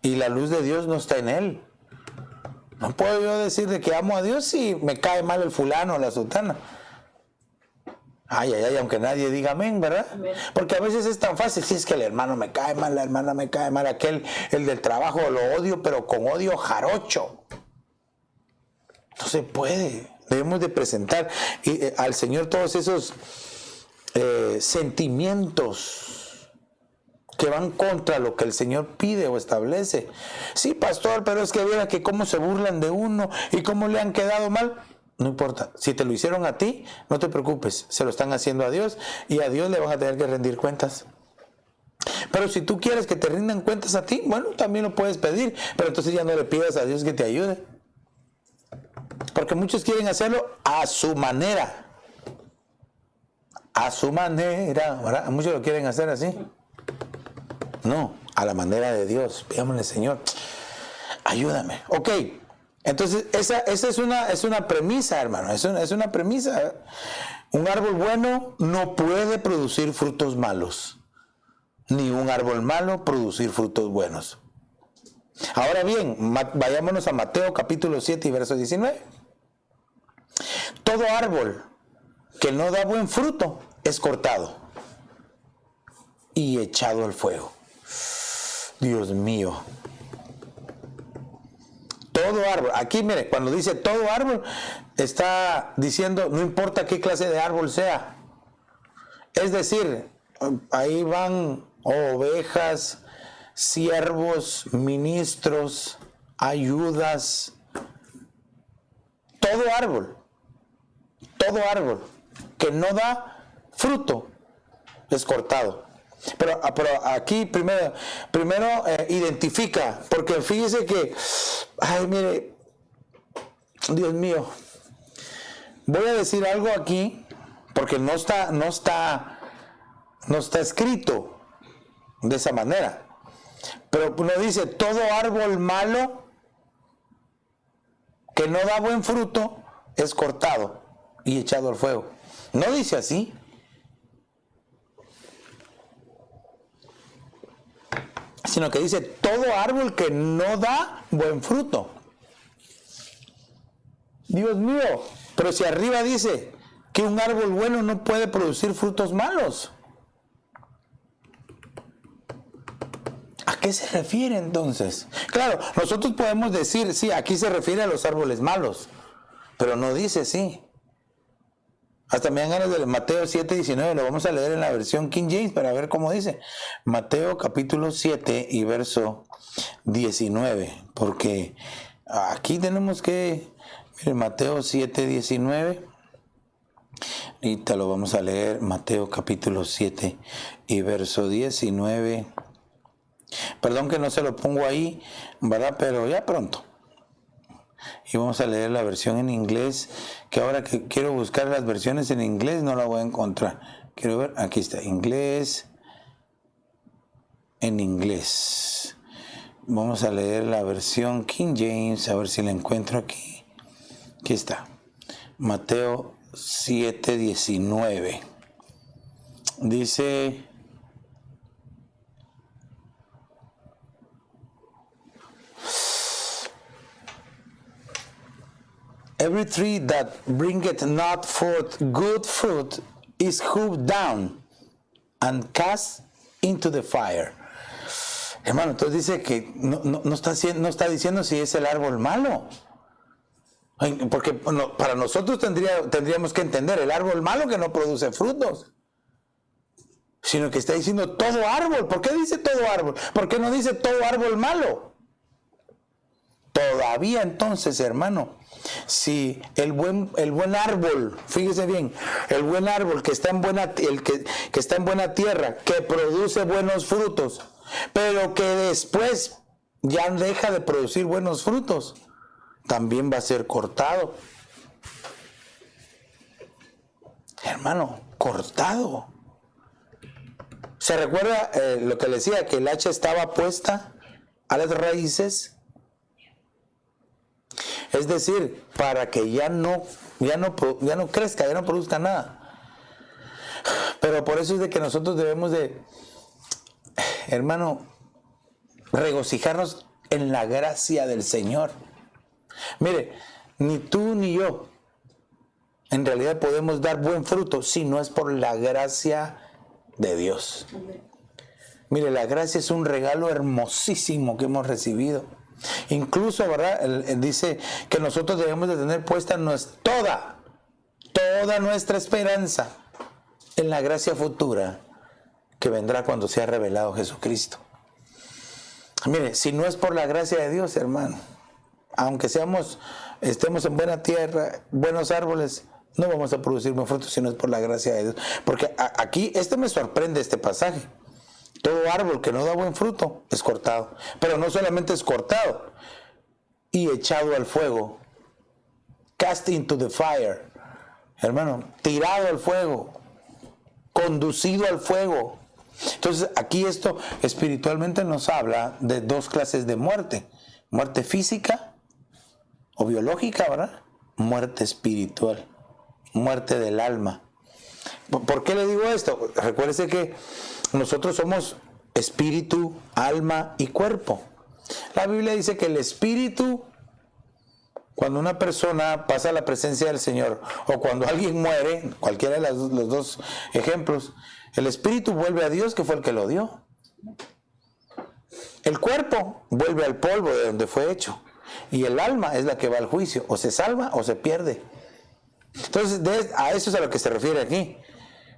Y la luz de Dios no está en él. No puedo yo decir de que amo a Dios si me cae mal el fulano o la sultana. Aunque nadie diga amén, ¿verdad? Amén. Porque a veces es tan fácil, si es que el hermano me cae mal, la hermana me cae mal, el del trabajo lo odio, pero con odio jarocho. No se puede. Debemos de presentar al Señor todos esos sentimientos que van contra lo que el Señor pide o establece. Sí, pastor, pero es que viera que cómo se burlan de uno y cómo le han quedado mal. No importa, si te lo hicieron a ti, no te preocupes, se lo están haciendo a Dios y a Dios le vas a tener que rendir cuentas. Pero si tú quieres que te rindan cuentas a ti, bueno, también lo puedes pedir, pero entonces ya no le pidas a Dios que te ayude. Porque muchos quieren hacerlo a su manera. ¿Verdad? Muchos lo quieren hacer así. No, a la manera de Dios. Pídamele, Señor, ayúdame. Ok, entonces esa es una premisa, hermano. Es una premisa. Un árbol bueno no puede producir frutos malos. Ni un árbol malo producir frutos buenos. Ahora bien, vayámonos a Mateo capítulo 7 y verso 19. Todo árbol que no da buen fruto es cortado y echado al fuego. Dios mío. Todo árbol. Aquí, mire, cuando dice todo árbol, está diciendo no importa qué clase de árbol sea. Es decir, ahí van ovejas, siervos, ministros, ayudas. Todo árbol que no da fruto es cortado. Pero aquí primero identifica, porque fíjese que, mire, Dios mío, voy a decir algo aquí, porque no está escrito de esa manera, pero no dice todo árbol malo que no da buen fruto es cortado y echado al fuego. No dice así. Sino que dice todo árbol que no da buen fruto. Dios mío, pero si arriba dice que un árbol bueno no puede producir frutos malos. ¿A qué se refiere entonces? Claro, nosotros podemos decir, sí, aquí se refiere a los árboles malos, pero no dice sí. Hasta me dan ganas de Mateo 7:19, lo vamos a leer en la versión King James para ver cómo dice. Mateo capítulo 7 y verso 19, porque aquí tenemos que, miren, Mateo 7:19, ahorita lo vamos a leer, Mateo capítulo 7 y verso 19. Perdón que no se lo pongo ahí, ¿verdad? Pero ya pronto. Y vamos a leer la versión en inglés, que ahora que quiero buscar las versiones en inglés no la voy a encontrar. Quiero ver, aquí está, inglés, en inglés. Vamos a leer la versión King James, a ver si la encuentro aquí. Aquí está, Mateo 7:19. Dice: Every tree that bringeth not forth good fruit is hewed down and cast into the fire. Hermano, entonces dice que no está diciendo si es el árbol malo. Porque para nosotros tendríamos que entender el árbol malo que no produce frutos, sino que está diciendo todo árbol. ¿Por qué dice todo árbol? ¿Por qué no dice todo árbol malo? Todavía entonces, hermano, si el buen árbol, fíjese bien, el buen árbol que está en buena tierra, que produce buenos frutos, pero que después ya deja de producir buenos frutos, también va a ser cortado. Hermano, cortado. ¿Se recuerda lo que le decía? Que el hacha estaba puesta a las raíces. Es decir, para que ya no crezca, ya no produzca nada. Pero por eso es de que nosotros debemos de, hermano, regocijarnos en la gracia del Señor. Mire, ni tú ni yo en realidad podemos dar buen fruto si no es por la gracia de Dios. Mire, la gracia es un regalo hermosísimo que hemos recibido. Incluso, ¿verdad? Él dice que nosotros debemos de tener puesta toda nuestra esperanza en la gracia futura que vendrá cuando sea revelado Jesucristo. Mire, si no es por la gracia de Dios, hermano, aunque estemos en buena tierra, buenos árboles, no vamos a producir buen fruto si no es por la gracia de Dios. Porque aquí, me sorprende este pasaje. Todo árbol que no da buen fruto es cortado. Pero no solamente es cortado y echado al fuego. Cast into the fire. Hermano, tirado al fuego. Conducido al fuego. Entonces aquí esto espiritualmente nos habla de dos clases de muerte. Muerte física o biológica, ¿verdad? Muerte espiritual. Muerte del alma. ¿Por qué le digo esto? Recuérdese que nosotros somos espíritu, alma y cuerpo. La Biblia dice que el espíritu, cuando una persona pasa a la presencia del Señor o cuando alguien muere, cualquiera de los dos ejemplos, el espíritu vuelve a Dios, que fue el que lo dio. El cuerpo vuelve al polvo de donde fue hecho. Y el alma es la que va al juicio. O se salva o se pierde. Entonces, a eso es a lo que se refiere aquí.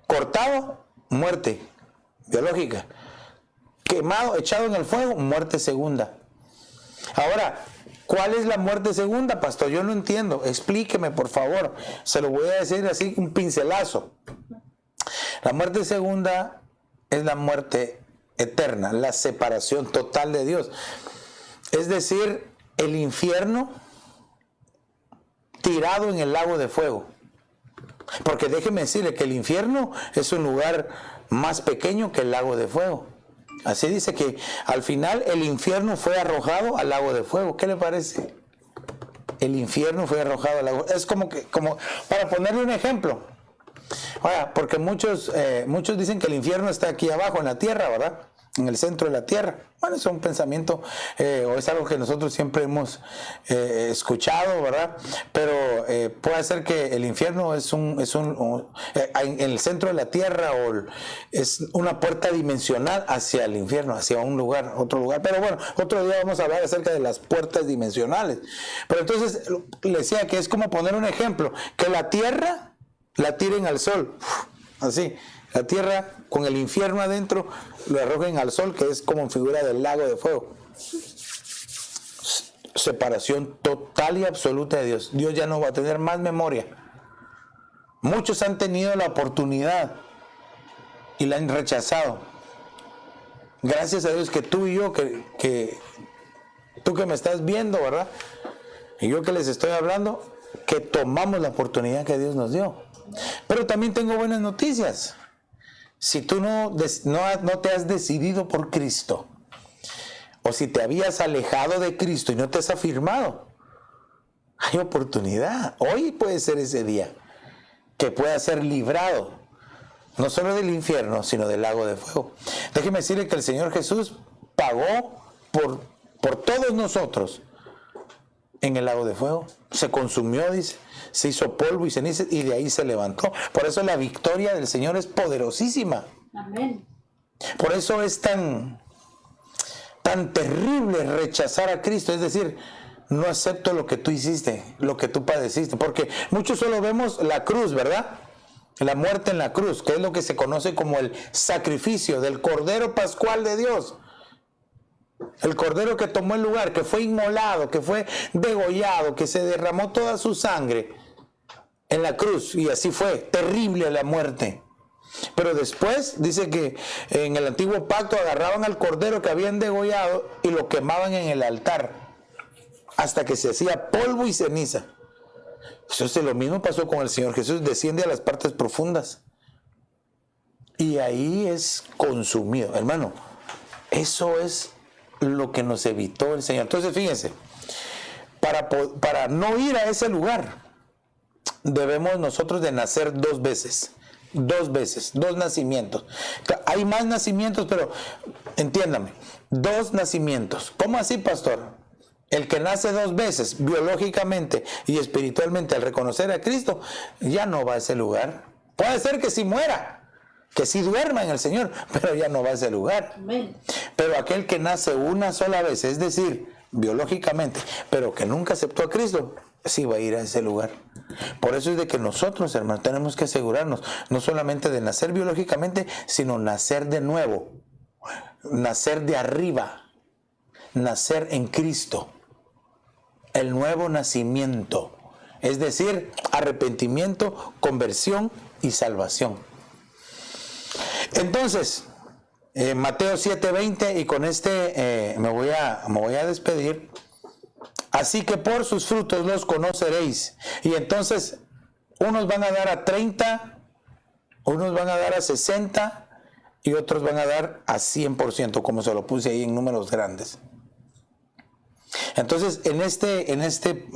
Cortado, muerte biológica. Quemado, echado en el fuego, muerte segunda. Ahora, ¿cuál es la muerte segunda, pastor? Yo no entiendo. Explíqueme, por favor. Se lo voy a decir así, un pincelazo. La muerte segunda es la muerte eterna, la separación total de Dios. Es decir, el infierno tirado en el lago de fuego. Porque déjeme decirle que el infierno es un lugar más pequeño que el lago de fuego. Así dice que al final el infierno fue arrojado al lago de fuego. ¿Qué le parece? El infierno fue arrojado al lago. Es como para ponerle un ejemplo. Ahora, porque muchos dicen que el infierno está aquí abajo en la tierra, ¿verdad? En el centro de la tierra. Bueno, es un pensamiento o es algo que nosotros siempre hemos escuchado, ¿verdad? Pero puede ser que el infierno en el centro de la tierra o es una puerta dimensional hacia el infierno, hacia otro lugar. Pero bueno, otro día vamos a hablar acerca de las puertas dimensionales. Pero entonces le decía que es como poner un ejemplo, que la tierra la tiren al sol, así. La tierra con el infierno adentro lo arrojen al sol, que es como en figura del lago de fuego. Separación total y absoluta de Dios. Dios ya no va a tener más memoria. Muchos han tenido la oportunidad y la han rechazado. Gracias a Dios que tú y yo, tú que me estás viendo, ¿verdad? Y yo que les estoy hablando, que tomamos la oportunidad que Dios nos dio. Pero también tengo buenas noticias. Si tú no te has decidido por Cristo, o si te habías alejado de Cristo y no te has afirmado, hay oportunidad. Hoy puede ser ese día. que pueda ser librado, no solo del infierno, sino del lago de fuego. Déjeme decirle que el Señor Jesús pagó por todos nosotros en el lago de fuego. Se consumió, dice, se hizo polvo y ceniza y de ahí se levantó. Por eso la victoria del Señor es poderosísima. Amén. Por eso es tan terrible rechazar a Cristo, es decir, no acepto lo que tú hiciste, lo que tú padeciste, porque muchos solo vemos la cruz, ¿verdad? La muerte en la cruz, que es lo que se conoce como el sacrificio del Cordero Pascual de Dios. El Cordero que tomó el lugar, que fue inmolado, que fue degollado, que se derramó toda su sangre en la cruz, y así fue, terrible la muerte. Pero después dice que en el antiguo pacto agarraban al cordero que habían degollado y lo quemaban en el altar hasta que se hacía polvo y ceniza. Entonces lo mismo pasó con el Señor Jesús, desciende a las partes profundas y ahí es consumido. Hermano, eso es lo que nos evitó el Señor. Entonces fíjense, para no ir a ese lugar debemos nosotros de nacer dos veces, dos nacimientos. Hay más nacimientos, pero entiéndame, dos nacimientos. ¿Cómo así, pastor? El que nace dos veces, biológicamente y espiritualmente, al reconocer a Cristo, ya no va a ese lugar. Puede ser que sí muera, que sí duerma en el Señor, pero ya no va a ese lugar. Amén. Pero aquel que nace una sola vez, es decir, biológicamente, pero que nunca aceptó a Cristo, sí va a ir a ese lugar. Por eso es de que nosotros, hermanos, tenemos que asegurarnos no solamente de nacer biológicamente, sino nacer de nuevo, nacer de arriba, nacer en Cristo, el nuevo nacimiento, es decir, arrepentimiento, conversión y salvación. Entonces, Mateo 7:20, y con me voy a despedir. Así que por sus frutos los conoceréis. Y entonces, unos van a dar a 30, unos van a dar a 60 y otros van a dar a 100%, como se lo puse ahí en números grandes. Entonces, en este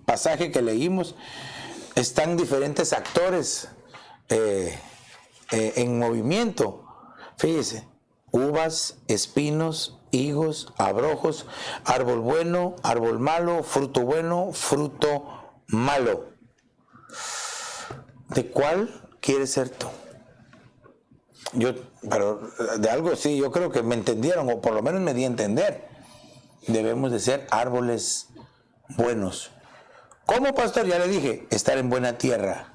pasaje que leímos, están diferentes actores en movimiento. Fíjese, uvas, espinos, higos, abrojos, árbol bueno, árbol malo, fruto bueno, fruto malo. ¿De cuál quieres ser tú? Pero de algo sí, yo creo que me entendieron, o por lo menos me di a entender. Debemos de ser árboles buenos. ¿Cómo, pastor? Ya le dije, estar en buena tierra.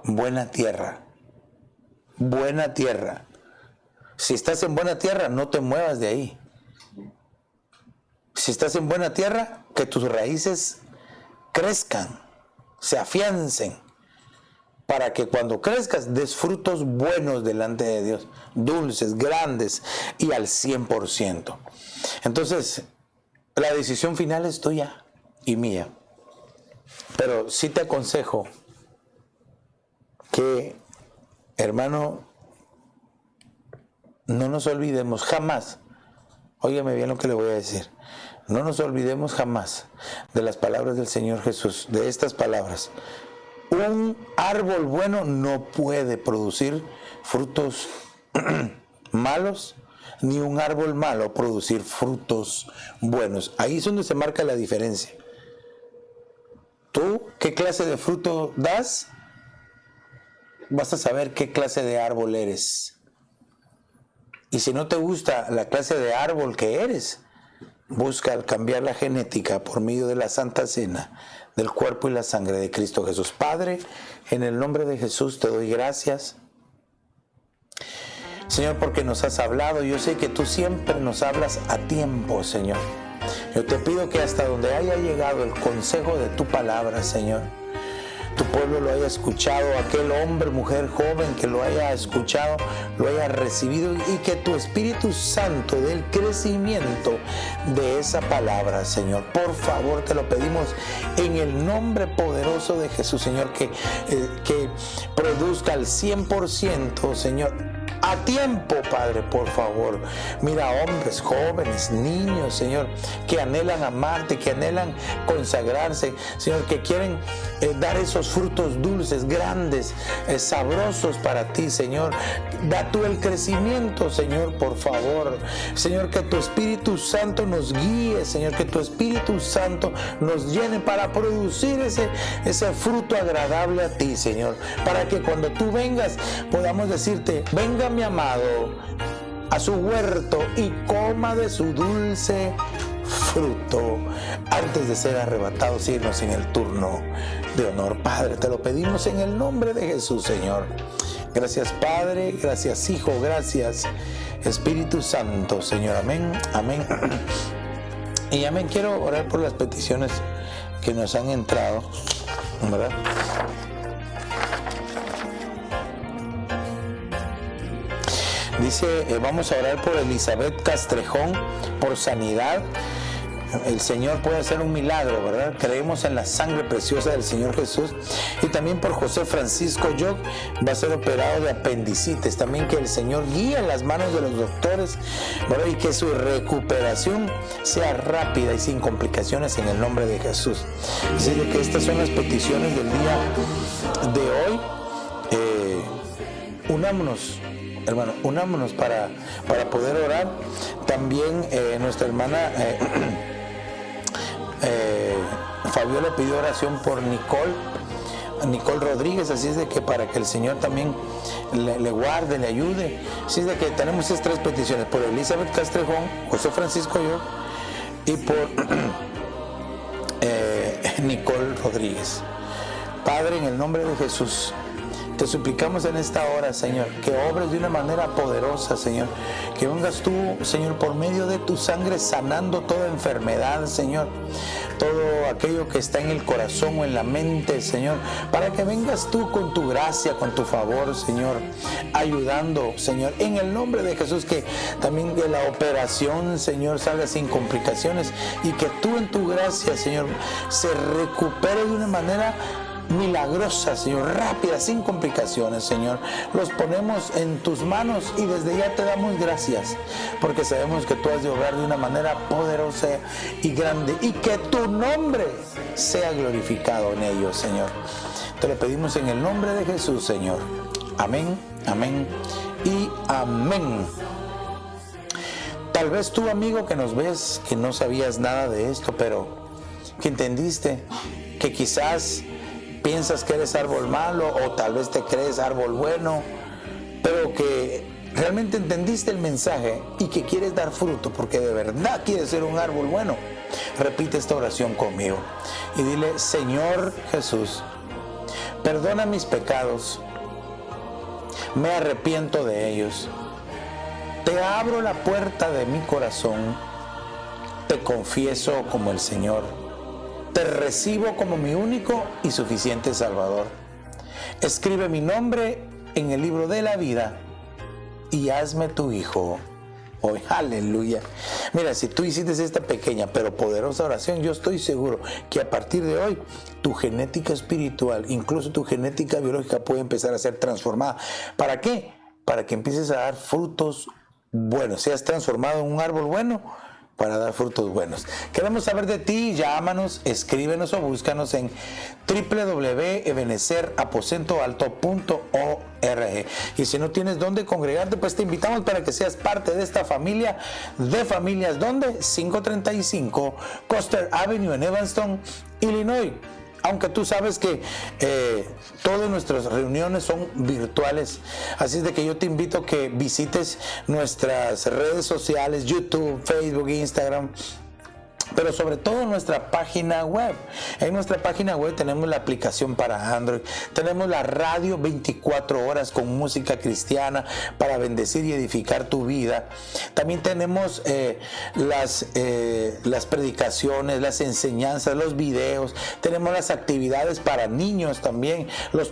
Buena tierra. Buena tierra. Si estás en buena tierra, no te muevas de ahí. Si estás en buena tierra, que tus raíces crezcan, se afiancen, para que cuando crezcas des frutos buenos delante de Dios, dulces, grandes y al 100%. Entonces, la decisión final es tuya y mía. Pero sí te aconsejo que, hermano, no nos olvidemos jamás, óigame bien lo que le voy a decir, no nos olvidemos jamás de las palabras del Señor Jesús, de estas palabras. Un árbol bueno no puede producir frutos malos, ni un árbol malo producir frutos buenos. Ahí es donde se marca la diferencia. ¿Tú qué clase de fruto das? Vas a saber qué clase de árbol eres. Y si no te gusta la clase de árbol que eres, busca cambiar la genética por medio de la Santa Cena, del cuerpo y la sangre de Cristo Jesús. Padre, en el nombre de Jesús te doy gracias, Señor, porque nos has hablado. Yo sé que tú siempre nos hablas a tiempo, Señor. Yo te pido que hasta donde haya llegado el consejo de tu palabra, Señor, tu pueblo lo haya escuchado, aquel hombre, mujer, joven que lo haya escuchado, lo haya recibido, y que tu Espíritu Santo dé el crecimiento de esa palabra, Señor. Por favor, te lo pedimos en el nombre poderoso de Jesús, Señor, que produzca al 100%, Señor, a tiempo, Padre, por favor. Mira, hombres, jóvenes, niños, Señor, que anhelan amarte, que anhelan consagrarse, Señor, que quieren dar esos frutos dulces, grandes, sabrosos para ti, Señor. Da tú el crecimiento, Señor, por favor. Señor, que tu Espíritu Santo nos guíe, Señor, que tu Espíritu Santo nos llene para producir ese fruto agradable a ti, Señor, para que cuando tú vengas podamos decirte: venga mi amado a su huerto y coma de su dulce fruto antes de ser arrebatados y irnos en el turno de honor. Padre, te lo pedimos en el nombre de Jesús, Señor. Gracias, Padre, gracias, Hijo, gracias, Espíritu Santo, Señor. Amén, amén y amén. Quiero orar por las peticiones que nos han entrado, ¿verdad? Dice, vamos a orar por Elizabeth Castrejón, por sanidad. El Señor puede hacer un milagro, ¿verdad? Creemos en la sangre preciosa del Señor Jesús. Y también por José Francisco Yoc, va a ser operado de apendicitis. También que el Señor guíe en las manos de los doctores, ¿verdad? Y que su recuperación sea rápida y sin complicaciones en el nombre de Jesús. Así que estas son las peticiones del día de hoy. Unámonos, hermano, unámonos para poder orar. También nuestra hermana Fabiola pidió oración por Nicole Rodríguez, así es de que para que el Señor también le guarde, le ayude. Así es de que tenemos esas tres peticiones: por Elizabeth Castrejón, José Francisco Yo y por Nicole Rodríguez. Padre, en el nombre de Jesús, te suplicamos en esta hora, Señor, que obres de una manera poderosa, Señor. Que vengas tú, Señor, por medio de tu sangre sanando toda enfermedad, Señor. Todo aquello que está en el corazón o en la mente, Señor. Para que vengas tú con tu gracia, con tu favor, Señor. Ayudando, Señor, en el nombre de Jesús. Que también que la operación, Señor, salga sin complicaciones. Y que tú en tu gracia, Señor, se recupere de una manera milagrosa, Señor, rápida, sin complicaciones, Señor. Los ponemos en tus manos y desde ya te damos gracias, porque sabemos que tú has de obrar de una manera poderosa y grande, y que tu nombre sea glorificado en ellos, Señor. Te lo pedimos en el nombre de Jesús, Señor. Amén, amén y amén. Tal vez tú, amigo, que nos ves, que no sabías nada de esto, pero que entendiste que quizás piensas que eres árbol malo, o tal vez te crees árbol bueno, pero que realmente entendiste el mensaje y que quieres dar fruto, porque de verdad quieres ser un árbol bueno. Repite esta oración conmigo y dile: Señor Jesús, perdona mis pecados, me arrepiento de ellos, te abro la puerta de mi corazón, te confieso como el Señor. Te recibo como mi único y suficiente Salvador. Escribe mi nombre en el libro de la vida y hazme tu hijo hoy. Aleluya. Mira, si tú hiciste esta pequeña pero poderosa oración, yo estoy seguro que a partir de hoy tu genética espiritual, incluso tu genética biológica, puede empezar a ser transformada. ¿Para qué? Para que empieces a dar frutos buenos, seas transformado en un árbol bueno para dar frutos buenos. Queremos saber de ti. Llámanos, escríbenos o búscanos en www.ebenezeraposentoalto.org. Y si no tienes dónde congregarte, pues te invitamos para que seas parte de esta familia de familias, donde 535 Custer Avenue en Evanston, Illinois. Aunque tú sabes que todas nuestras reuniones son virtuales, así es de que yo te invito a que visites nuestras redes sociales, YouTube, Facebook, Instagram, pero sobre todo nuestra página web. En nuestra página web tenemos la aplicación para Android, tenemos la radio 24 horas con música cristiana para bendecir y edificar tu vida. También tenemos las predicaciones, las enseñanzas, los videos, tenemos las actividades para niños también,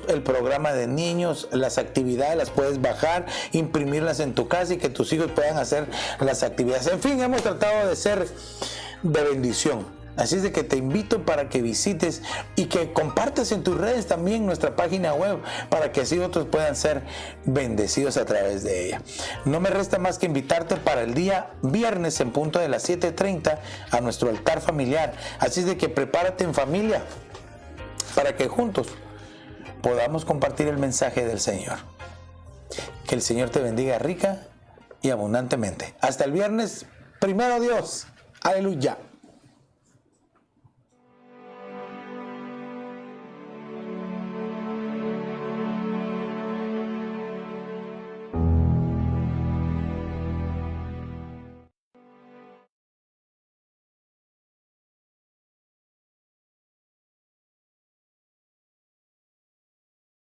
el programa de niños, las actividades las puedes bajar, imprimirlas en tu casa y que tus hijos puedan hacer las actividades. En fin, hemos tratado de ser de bendición Así es de que te invito para que visites y que compartas en tus redes también nuestra página web para que así otros puedan ser bendecidos a través de ella. No me resta más que invitarte para el día viernes en punto de las 7:30 a nuestro altar familiar. Así es de que prepárate en familia para que juntos podamos compartir el mensaje del Señor. Que el Señor te bendiga rica y abundantemente. Hasta el viernes, primero Dios. Aleluya.